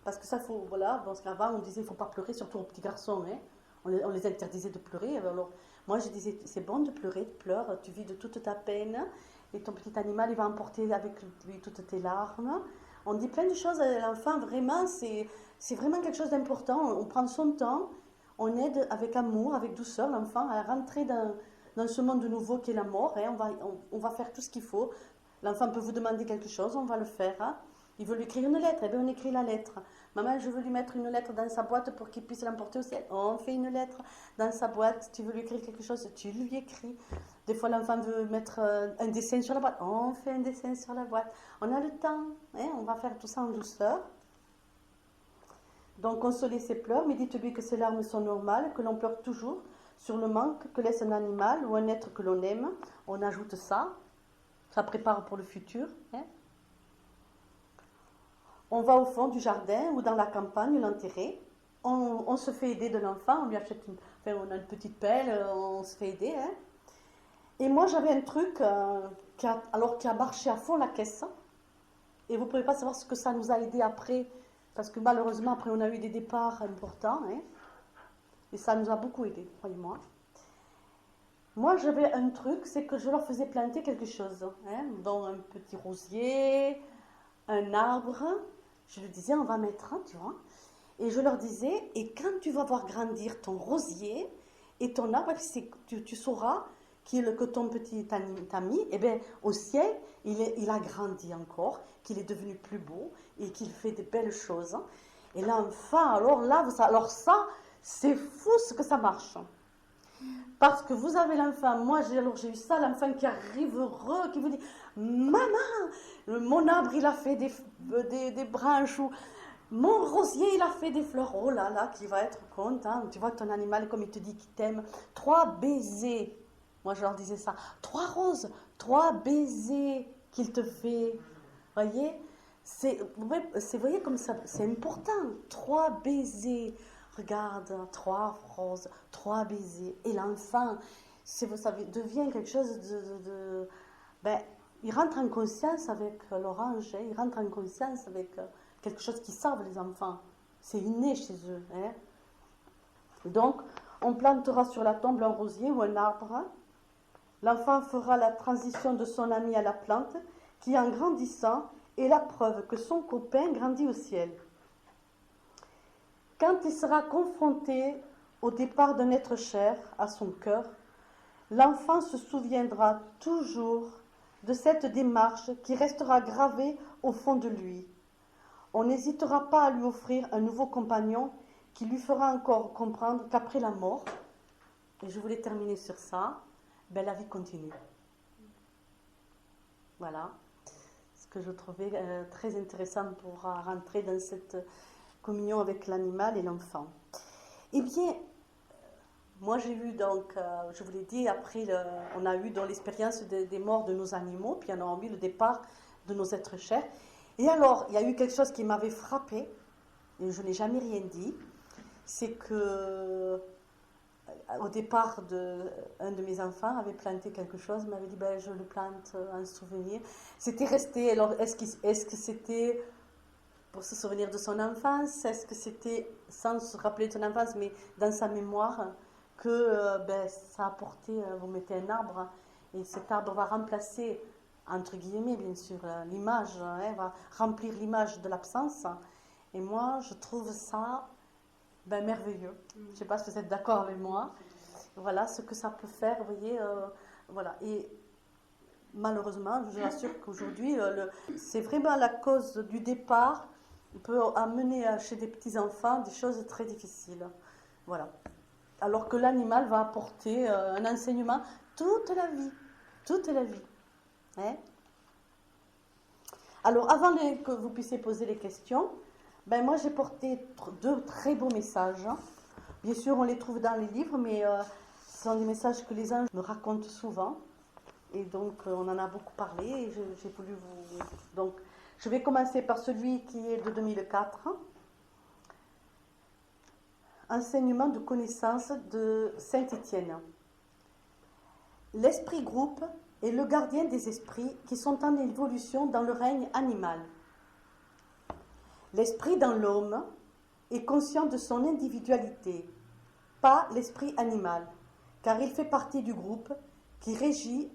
Parce que ça, voilà, parce qu'avant on disait il ne faut pas pleurer, surtout aux petits garçons. Hein. On les interdisait de pleurer. Alors, moi je disais c'est bon de pleurer, pleure, tu vis de toute ta peine. Et ton petit animal, il va emporter avec lui toutes tes larmes. On dit plein de choses à l'enfant, vraiment, c'est vraiment quelque chose d'important. On prend son temps. On aide avec amour, avec douceur l'enfant à rentrer dans ce monde nouveau qu'est la mort. Hein. On va faire tout ce qu'il faut. L'enfant peut vous demander quelque chose, on va le faire. Hein. Il veut lui écrire une lettre, eh bien on écrit la lettre. Maman, je veux lui mettre une lettre dans sa boîte pour qu'il puisse l'emporter au ciel. On fait une lettre dans sa boîte. Tu veux lui écrire quelque chose, tu lui écris. Des fois, l'enfant veut mettre un dessin sur la boîte. On fait un dessin sur la boîte. On a le temps. Hein. On va faire tout ça en douceur. Donc, consolez ses pleurs, mais dites-lui que ses larmes sont normales, que l'on pleure toujours sur le manque que laisse un animal ou un être que l'on aime. On ajoute ça. Ça prépare pour le futur. Hein. On va au fond du jardin ou dans la campagne l'enterrer. On on se fait aider de l'enfant, on lui achète enfin, on a une petite pelle, on se fait aider. Hein. Et moi, j'avais un truc qui a marché à fond la caisse. Et vous ne pouvez pas savoir ce que ça nous a aidé après, parce que malheureusement, après, on a eu des départs importants. Hein, et ça nous a beaucoup aidé, croyez-moi. Moi, j'avais un truc, c'est que je leur faisais planter quelque chose, hein, dont un petit rosier, un arbre. Je leur disais, on va mettre, tu vois. Et je leur disais, et quand tu vas voir grandir ton rosier et ton arbre, tu sauras que ton petit ami, eh bien, au ciel, il a grandi encore, qu'il est devenu plus beau et qu'il fait de belles choses. Et l'enfant, alors ça, c'est fou ce que ça marche. Parce que vous avez l'enfant, moi j'ai eu ça, l'enfant qui arrive heureux, qui vous dit, maman, mon arbre il a fait des branches, ou mon rosier il a fait des fleurs, oh là là, qui va être content, tu vois ton animal comme il te dit qu'il t'aime, 3 baisers, moi je leur disais ça, 3 roses, 3 baisers qu'il te fait, voyez, vous voyez comme ça, c'est important, 3 baisers. Regarde, 3 roses, 3 baisers. Et l'enfant, ça devient quelque chose ben, il rentre en conscience avec l'orange, hein, il rentre en conscience avec quelque chose qu'ils savent, les enfants. C'est inné chez eux. Hein. Donc, on plantera sur la tombe un rosier ou un arbre. L'enfant fera la transition de son ami à la plante, qui en grandissant est la preuve que son copain grandit au ciel. Quand il sera confronté au départ d'un être cher à son cœur, l'enfant se souviendra toujours de cette démarche qui restera gravée au fond de lui. On n'hésitera pas à lui offrir un nouveau compagnon qui lui fera encore comprendre qu'après la mort, et je voulais terminer sur ça, ben la vie continue. Voilà ce que je trouvais très intéressant pour rentrer dans cette communion avec l'animal et l'enfant. Eh bien, moi j'ai eu donc, je vous l'ai dit, après on a eu dans l'expérience des morts de nos animaux, puis on a eu le départ de nos êtres chers. Et alors, il y a eu quelque chose qui m'avait frappée, et je n'ai jamais rien dit, c'est que au départ, un de mes enfants avait planté quelque chose, m'avait dit, ben, je le plante en souvenir. C'était resté, alors est-ce que c'était pour se souvenir de son enfance, est-ce que c'était sans se rappeler de son enfance, mais dans sa mémoire, que ben, ça a apporté, vous mettez un arbre, et cet arbre va remplacer, entre guillemets bien sûr, l'image, hein, va remplir l'image de l'absence. Et moi, je trouve ça ben, merveilleux. Je ne sais pas si vous êtes d'accord avec moi. Voilà ce que ça peut faire, vous voyez. Voilà. Et malheureusement, je vous assure qu'aujourd'hui, c'est vraiment la cause du départ peut amener chez des petits-enfants des choses très difficiles. Voilà. Alors que l'animal va apporter un enseignement toute la vie. Toute la vie. Hein? Alors, avant que vous puissiez poser les questions, ben moi j'ai porté 2 très beaux messages. Hein. Bien sûr, on les trouve dans les livres, mais ce sont des messages que les anges me racontent souvent. Et donc, on en a beaucoup parlé et j'ai voulu vous... Donc, je vais commencer par celui qui est de 2004. Enseignement de connaissance de Saint-Étienne. L'esprit groupe est le gardien des esprits qui sont en évolution dans le règne animal. L'esprit dans l'homme est conscient de son individualité, pas l'esprit animal, car il fait partie du groupe qui régit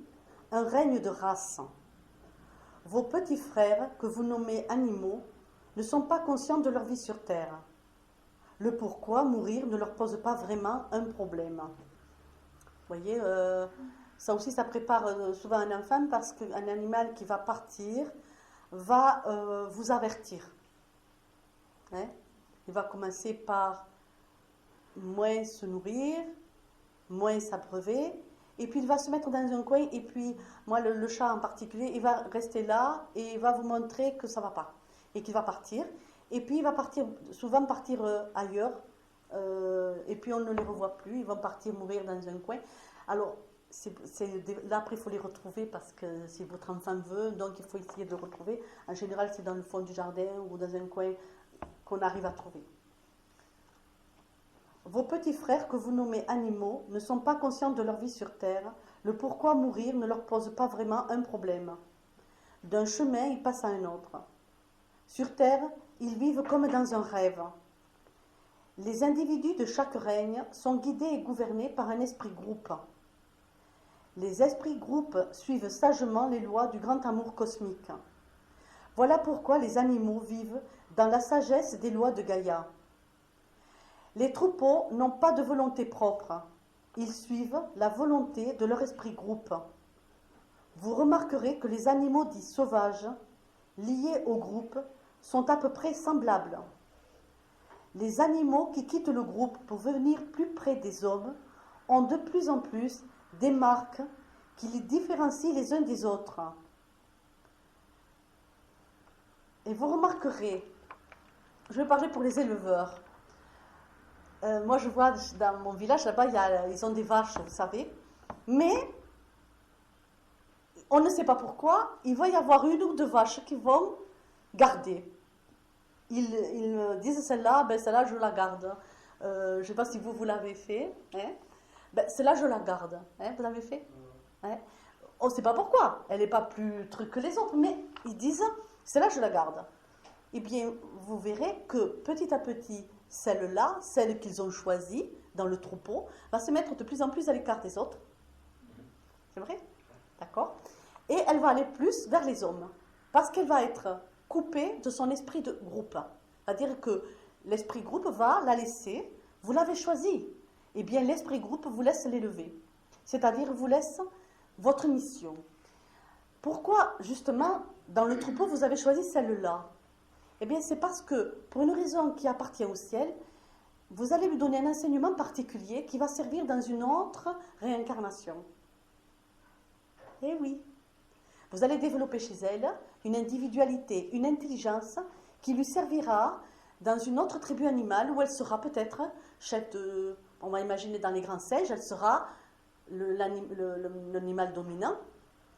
un règne de race. Vos petits frères, que vous nommez animaux, ne sont pas conscients de leur vie sur Terre. Le pourquoi mourir ne leur pose pas vraiment un problème. Vous voyez, ça aussi, ça prépare souvent un enfant parce qu'un animal qui va partir va vous avertir. Hein? Il va commencer par moins se nourrir, moins s'abreuver, et puis il va se mettre dans un coin, et puis, moi, le chat en particulier, il va rester là, et il va vous montrer que ça ne va pas, et qu'il va partir. Et puis il va souvent partir ailleurs, et puis on ne les revoit plus, ils vont partir mourir dans un coin. Alors, là après il faut les retrouver, parce que si votre enfant veut, donc il faut essayer de le retrouver. En général, c'est dans le fond du jardin, ou dans un coin qu'on arrive à trouver. Vos petits frères que vous nommez animaux ne sont pas conscients de leur vie sur Terre. Le pourquoi mourir ne leur pose pas vraiment un problème. D'un chemin, ils passent à un autre. Sur Terre, ils vivent comme dans un rêve. Les individus de chaque règne sont guidés et gouvernés par un esprit groupe. Les esprits groupes suivent sagement les lois du grand amour cosmique. Voilà pourquoi les animaux vivent dans la sagesse des lois de Gaïa. Les troupeaux n'ont pas de volonté propre. Ils suivent la volonté de leur esprit groupe. Vous remarquerez que les animaux dits sauvages, liés au groupe, sont à peu près semblables. Les animaux qui quittent le groupe pour venir plus près des hommes ont de plus en plus des marques qui les différencient les uns des autres. Et vous remarquerez, je vais parler pour les éleveurs. Moi, je vois dans mon village, là-bas, ils ont des vaches, vous savez. Mais, on ne sait pas pourquoi, il va y avoir une ou deux vaches qui vont garder. Ils me disent, celle-là, celle-là, je la garde. Je ne sais pas si vous l'avez fait. Hein? Celle-là, je la garde. Hein? Vous l'avez fait? Hein? On ne sait pas pourquoi. Elle n'est pas plus truc que les autres, mais ils disent, celle-là, je la garde. Eh bien, vous verrez que petit à petit, celle-là, celle qu'ils ont choisie dans le troupeau, va se mettre de plus en plus à l'écart des autres. C'est vrai? D'accord? Et elle va aller plus vers les hommes. Parce qu'elle va être coupée de son esprit de groupe. C'est-à-dire que l'esprit groupe va la laisser, vous l'avez choisie. Eh bien, l'esprit groupe vous laisse l'élever. C'est-à-dire vous laisse votre mission. Pourquoi, justement, dans le troupeau, vous avez choisi celle-là? Eh bien, c'est parce que, pour une raison qui appartient au ciel, vous allez lui donner un enseignement particulier qui va servir dans une autre réincarnation. Eh oui. Vous allez développer chez elle une individualité, une intelligence qui lui servira dans une autre tribu animale où elle sera peut-être chef de, on va imaginer dans les grands singes, elle sera l'animal dominant.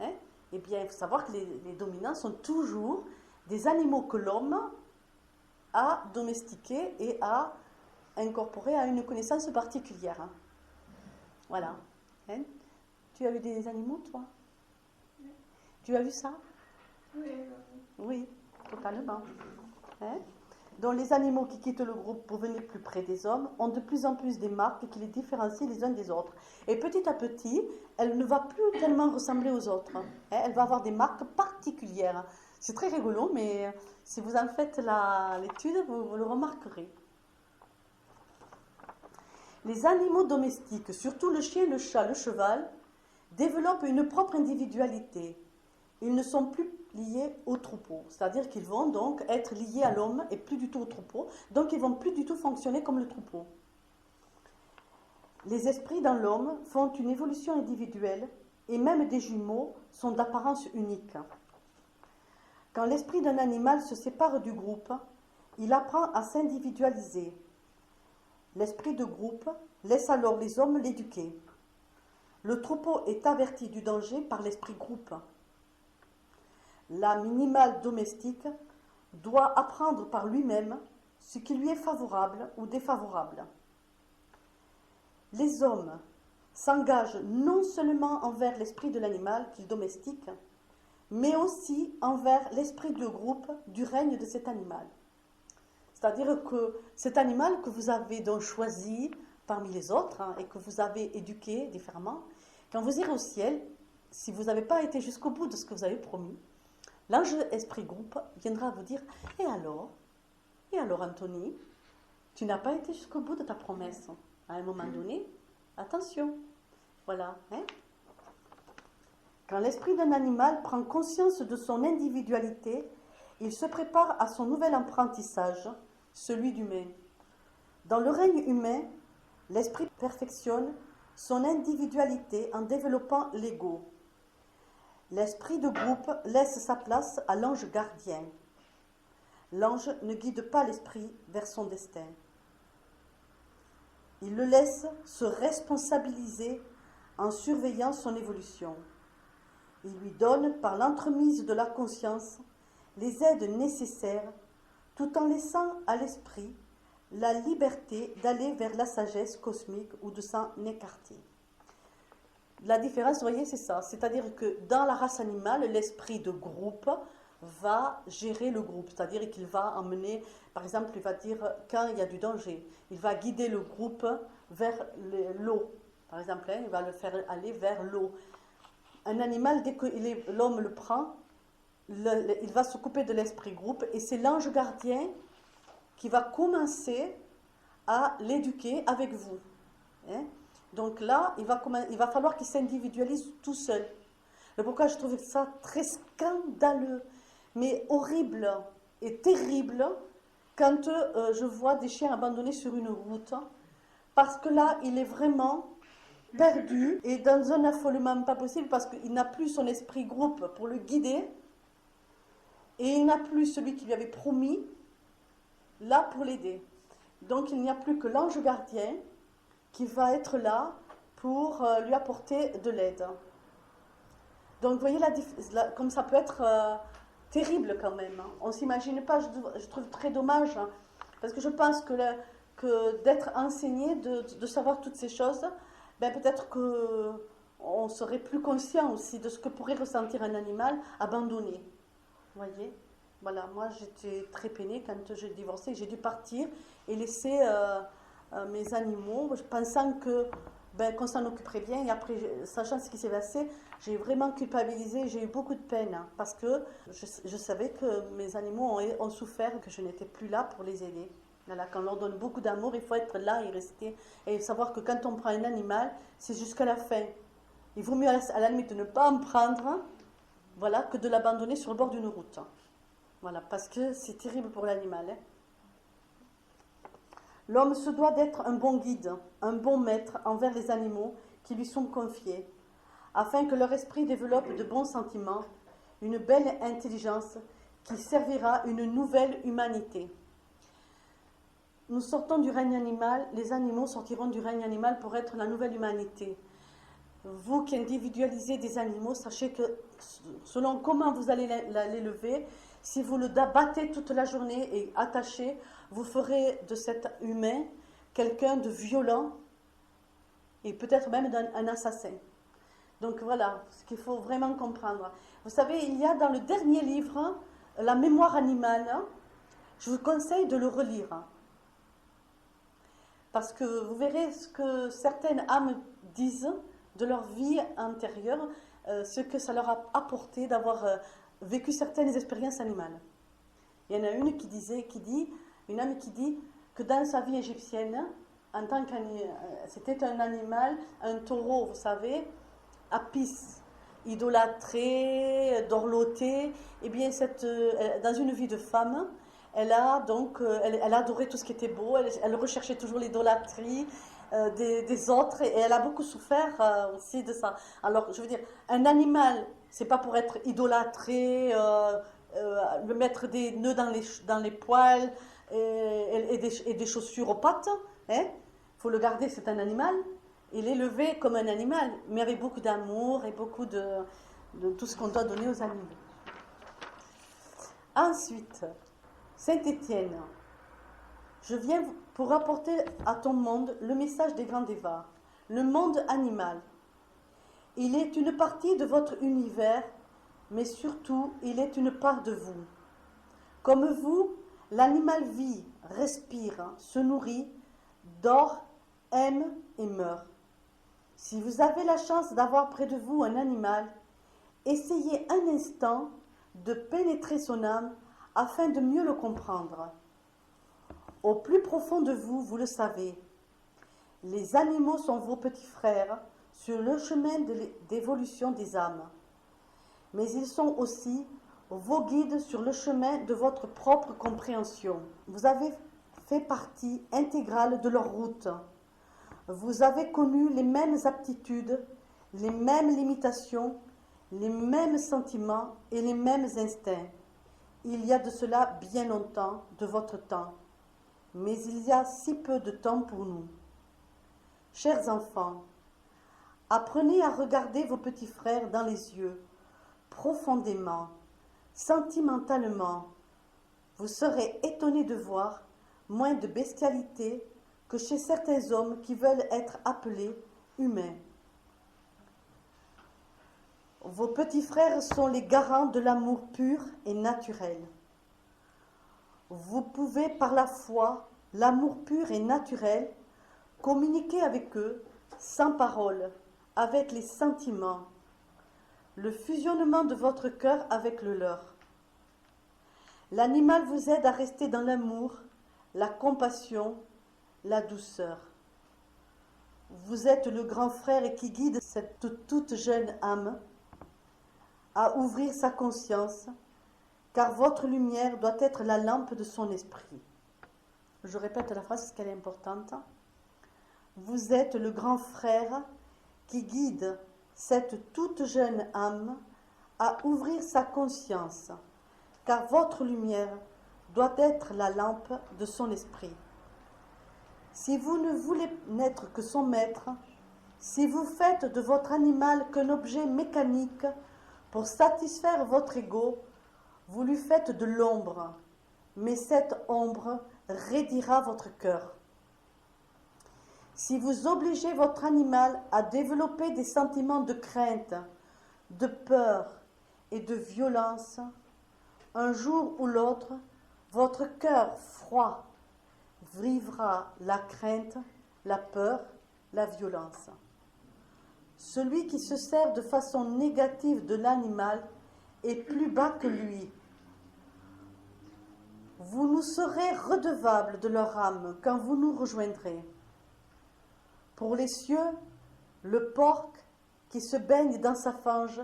Hein? Eh bien, il faut savoir que les dominants sont toujours des animaux que l'homme a domestiqués et a incorporés à une connaissance particulière. Hein. Voilà. Hein? Tu as vu des animaux, toi? Oui. Tu as vu ça? Oui. Oui, totalement. Hein? Donc les animaux qui quittent le groupe pour venir plus près des hommes ont de plus en plus des marques qui les différencient les uns des autres. Et petit à petit, elle ne va plus tellement ressembler aux autres. Hein? Elle va avoir des marques particulières. C'est très rigolo, mais si vous en faites l'étude, vous le remarquerez. Les animaux domestiques, surtout le chien, le chat, le cheval, développent une propre individualité. Ils ne sont plus liés au troupeau, c'est-à-dire qu'ils vont donc être liés à l'homme et plus du tout au troupeau, donc ils vont plus du tout fonctionner comme le troupeau. Les esprits dans l'homme font une évolution individuelle et même des jumeaux sont d'apparence unique. Quand l'esprit d'un animal se sépare du groupe, il apprend à s'individualiser. L'esprit de groupe laisse alors les hommes l'éduquer. Le troupeau est averti du danger par l'esprit groupe. L'animal domestique doit apprendre par lui-même ce qui lui est favorable ou défavorable. Les hommes s'engagent non seulement envers l'esprit de l'animal qu'ils domestiquent, mais aussi envers l'esprit de groupe du règne de cet animal. C'est-à-dire que cet animal que vous avez donc choisi parmi les autres et que vous avez éduqué différemment, quand vous irez au ciel, si vous n'avez pas été jusqu'au bout de ce que vous avez promis, l'ange esprit groupe viendra vous dire « Et alors Anthony, tu n'as pas été jusqu'au bout de ta promesse. À un moment donné, attention. » Voilà. Hein? Quand l'esprit d'un animal prend conscience de son individualité, il se prépare à son nouvel apprentissage, celui d'humain. Dans le règne humain, l'esprit perfectionne son individualité en développant l'ego. L'esprit de groupe laisse sa place à l'ange gardien. L'ange ne guide pas l'esprit vers son destin. Il le laisse se responsabiliser en surveillant son évolution. Il lui donne, par l'entremise de la conscience, les aides nécessaires, tout en laissant à l'esprit la liberté d'aller vers la sagesse cosmique ou de s'en écarter. La différence, vous voyez, c'est ça. C'est-à-dire que dans la race animale, l'esprit de groupe va gérer le groupe. C'est-à-dire qu'il va emmener, par exemple, il va dire quand il y a du danger, il va guider le groupe vers l'eau. Par exemple, il va le faire aller vers l'eau. Un animal, dès que l'homme le prend, il va se couper de l'esprit groupe et c'est l'ange gardien qui va commencer à l'éduquer avec vous. Hein? Donc là, il va falloir qu'il s'individualise tout seul. C'est pourquoi je trouve ça très scandaleux, mais horrible et terrible quand je vois des chiens abandonnés sur une route, parce que là, il est vraiment perdu et dans un affolement pas possible parce qu'il n'a plus son esprit groupe pour le guider et il n'a plus celui qui lui avait promis là pour l'aider. Donc il n'y a plus que l'ange gardien qui va être là pour lui apporter de l'aide. Donc vous voyez comme ça peut être terrible quand même. Hein. On ne s'imagine pas, je trouve très dommage, hein, parce que je pense que d'être enseigné, de savoir toutes ces choses, ben peut-être qu'on serait plus conscient aussi de ce que pourrait ressentir un animal abandonné. Vous voyez? Voilà, moi j'étais très peinée quand j'ai divorcé, j'ai dû partir et laisser mes animaux, pensant qu'on s'en occuperait bien. Et après, sachant ce qui s'est passé, j'ai vraiment culpabilisé, j'ai eu beaucoup de peine, hein, parce que je savais que mes animaux ont souffert, que je n'étais plus là pour les aider. Voilà, quand on leur donne beaucoup d'amour, il faut être là et rester. Et savoir que quand on prend un animal, c'est jusqu'à la fin. Il vaut mieux à la limite de ne pas en prendre, voilà, que de l'abandonner sur le bord d'une route. Voilà, parce que c'est terrible pour l'animal. Hein. L'homme se doit d'être un bon guide, un bon maître envers les animaux qui lui sont confiés, afin que leur esprit développe de bons sentiments, une belle intelligence qui servira une nouvelle humanité. Nous sortons du règne animal, les animaux sortiront du règne animal pour être la nouvelle humanité. Vous qui individualisez des animaux, sachez que selon comment vous allez l'élever, si vous le battez toute la journée et attaché, vous ferez de cet humain quelqu'un de violent et peut-être même un assassin. Donc voilà, ce qu'il faut vraiment comprendre. Vous savez, il y a dans le dernier livre, La mémoire animale, je vous conseille de le relire. Parce que vous verrez ce que certaines âmes disent de leur vie antérieure, ce que ça leur a apporté d'avoir vécu certaines expériences animales. Il y en a une une âme qui dit que dans sa vie égyptienne, en tant c'était un animal, un taureau, vous savez, Apis, idolâtré, dorloté, et bien dans une vie de femme, elle a adoré tout ce qui était beau, elle recherchait toujours l'idolâtrie des autres, et elle a beaucoup souffert aussi de ça. Alors, je veux dire, un animal, c'est pas pour être idolâtré, le mettre des nœuds dans les poils et des chaussures aux pattes. Hein? Faut le garder, c'est un animal. Et l'élever comme un animal, mais avec beaucoup d'amour et beaucoup de tout ce qu'on doit donner aux animaux. Ensuite, Saint-Étienne, je viens pour apporter à ton monde le message des grands Dévas, le monde animal. Il est une partie de votre univers, mais surtout, il est une part de vous. Comme vous, l'animal vit, respire, se nourrit, dort, aime et meurt. Si vous avez la chance d'avoir près de vous un animal, essayez un instant de pénétrer son âme afin de mieux le comprendre. Au plus profond de vous, vous le savez, les animaux sont vos petits frères sur le chemin d'évolution des âmes. Mais ils sont aussi vos guides sur le chemin de votre propre compréhension. Vous avez fait partie intégrale de leur route. Vous avez connu les mêmes aptitudes, les mêmes limitations, les mêmes sentiments et les mêmes instincts. Il y a de cela bien longtemps de votre temps, mais il y a si peu de temps pour nous. Chers enfants, apprenez à regarder vos petits frères dans les yeux, profondément, sentimentalement. Vous serez étonnés de voir, moins de bestialité que chez certains hommes qui veulent être appelés humains. Vos petits frères sont les garants de l'amour pur et naturel. Vous pouvez par la foi, l'amour pur et naturel, communiquer avec eux sans parole, avec les sentiments, le fusionnement de votre cœur avec le leur. L'animal vous aide à rester dans l'amour, la compassion, la douceur. Vous êtes le grand frère qui guide cette toute jeune âme à ouvrir sa conscience, car votre lumière doit être la lampe de son esprit. Je répète la phrase parce qu'elle est importante. Vous êtes le grand frère qui guide cette toute jeune âme à ouvrir sa conscience, car votre lumière doit être la lampe de son esprit. Si vous ne voulez n'être que son maître, si vous faites de votre animal qu'un objet mécanique pour satisfaire votre ego, vous lui faites de l'ombre, mais cette ombre raidira votre cœur. Si vous obligez votre animal à développer des sentiments de crainte, de peur et de violence, un jour ou l'autre, votre cœur froid vivra la crainte, la peur, la violence. Celui qui se sert de façon négative de l'animal est plus bas que lui. Vous nous serez redevables de leur âme quand vous nous rejoindrez. Pour les cieux, le porc qui se baigne dans sa fange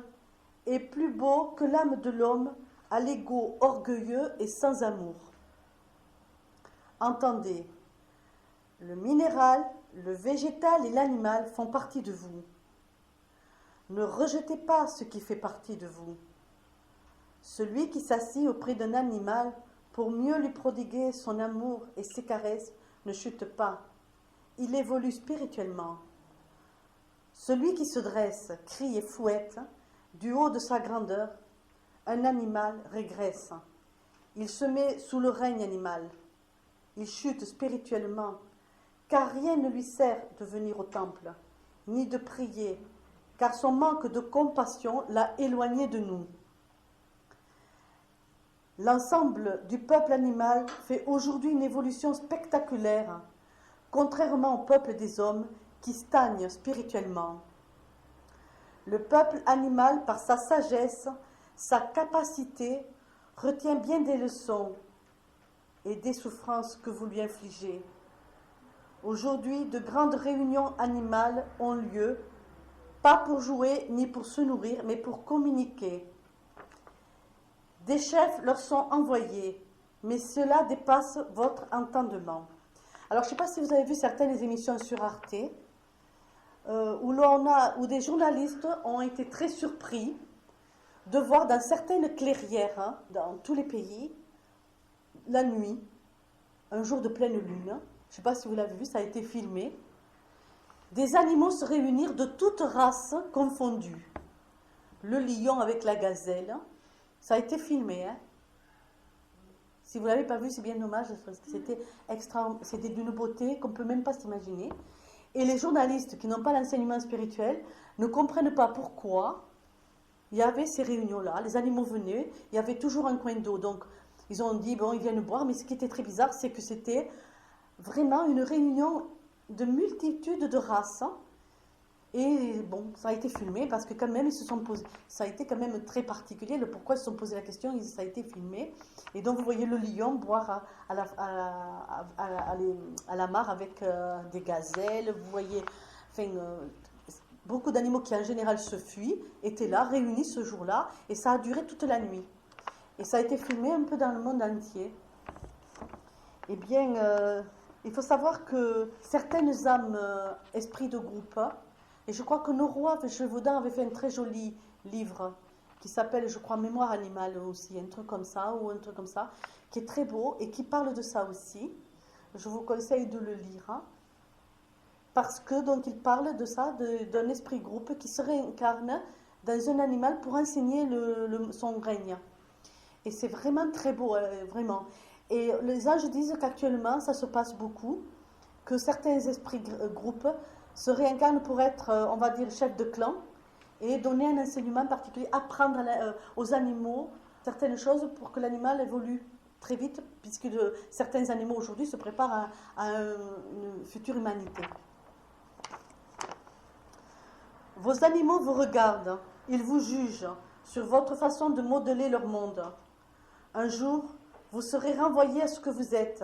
est plus beau que l'âme de l'homme à l'ego orgueilleux et sans amour. Entendez, le minéral, le végétal et l'animal font partie de vous. Ne rejetez pas ce qui fait partie de vous. Celui qui s'assit auprès d'un animal pour mieux lui prodiguer son amour et ses caresses ne chute pas. Il évolue spirituellement. Celui qui se dresse, crie et fouette du haut de sa grandeur, un animal régresse. Il se met sous le règne animal. Il chute spirituellement, car rien ne lui sert de venir au temple, ni de prier, car son manque de compassion l'a éloigné de nous. L'ensemble du peuple animal fait aujourd'hui une évolution spectaculaire, contrairement au peuple des hommes qui stagne spirituellement. Le peuple animal, par sa sagesse, sa capacité, retient bien des leçons et des souffrances que vous lui infligez. Aujourd'hui, de grandes réunions animales ont lieu, pas pour jouer ni pour se nourrir, mais pour communiquer. Des chefs leur sont envoyés, mais cela dépasse votre entendement. Alors, je ne sais pas si vous avez vu certaines émissions sur Arte, où des journalistes ont été très surpris de voir dans certaines clairières, dans tous les pays, la nuit, un jour de pleine lune, je ne sais pas si vous l'avez vu, ça a été filmé, des animaux se réunir de toutes races confondues. Le lion avec la gazelle, ça a été filmé. Si vous ne l'avez pas vu, c'est bien dommage, parce que c'était d'une beauté qu'on ne peut même pas s'imaginer. Et les journalistes qui n'ont pas l'enseignement spirituel ne comprennent pas pourquoi il y avait ces réunions-là. Les animaux venaient, il y avait toujours un coin d'eau. Donc, ils ont dit, bon, ils viennent boire, mais ce qui était très bizarre, c'est que c'était vraiment une réunion de multitudes de races. Et bon, ça a été filmé parce que quand même, ils se sont posés, ça a été quand même très particulier, le pourquoi ils se sont posé la question, ça a été filmé. Et donc, vous voyez le lion boire à la mare avec des gazelles, vous voyez, beaucoup d'animaux qui en général se fuient, étaient là, réunis ce jour-là, et ça a duré toute la nuit. Et ça a été filmé un peu dans le monde entier. Eh bien, il faut savoir que certaines âmes, esprits de groupe, et je crois que Noroa Gévaudan avait fait un très joli livre qui s'appelle, je crois, Mémoire animale aussi, un truc comme ça, qui est très beau et qui parle de ça aussi. Je vous conseille de le lire. Parce que, donc, il parle de ça, d'un esprit groupe qui se réincarne dans un animal pour enseigner son règne. Et c'est vraiment très beau, vraiment. Et les anges disent qu'actuellement, ça se passe beaucoup, que certains esprits groupes se réincarnent pour être, on va dire, chef de clan et donner un enseignement particulier, apprendre aux animaux certaines choses pour que l'animal évolue très vite, puisque certains animaux aujourd'hui se préparent à une future humanité. Vos animaux vous regardent, ils vous jugent sur votre façon de modeler leur monde. Un jour, vous serez renvoyés à ce que vous êtes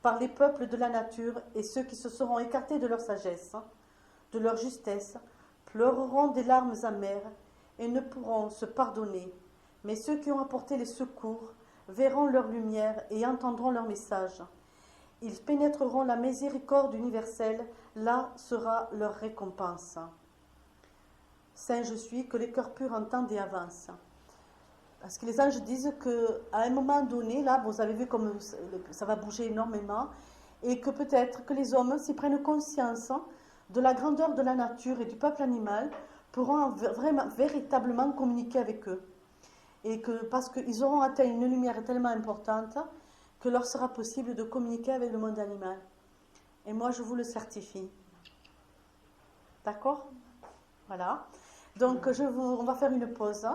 par les peuples de la nature, et ceux qui se seront écartés de leur sagesse, de leur justesse, pleureront des larmes amères et ne pourront se pardonner. Mais ceux qui ont apporté les secours verront leur lumière et entendront leur message. Ils pénétreront la miséricorde universelle, là sera leur récompense. Saint je suis, que les cœurs purs entendent et avancent. Parce que les anges disent qu'à un moment donné, là, vous avez vu comme ça va bouger énormément, et que peut-être que les hommes, s'ils prennent conscience de la grandeur de la nature et du peuple animal, pourront vraiment, véritablement communiquer avec eux. Et que, parce qu'ils auront atteint une lumière tellement importante que leur sera possible de communiquer avec le monde animal. Et moi, je vous le certifie. D'accord? Voilà. Donc, on va faire une pause.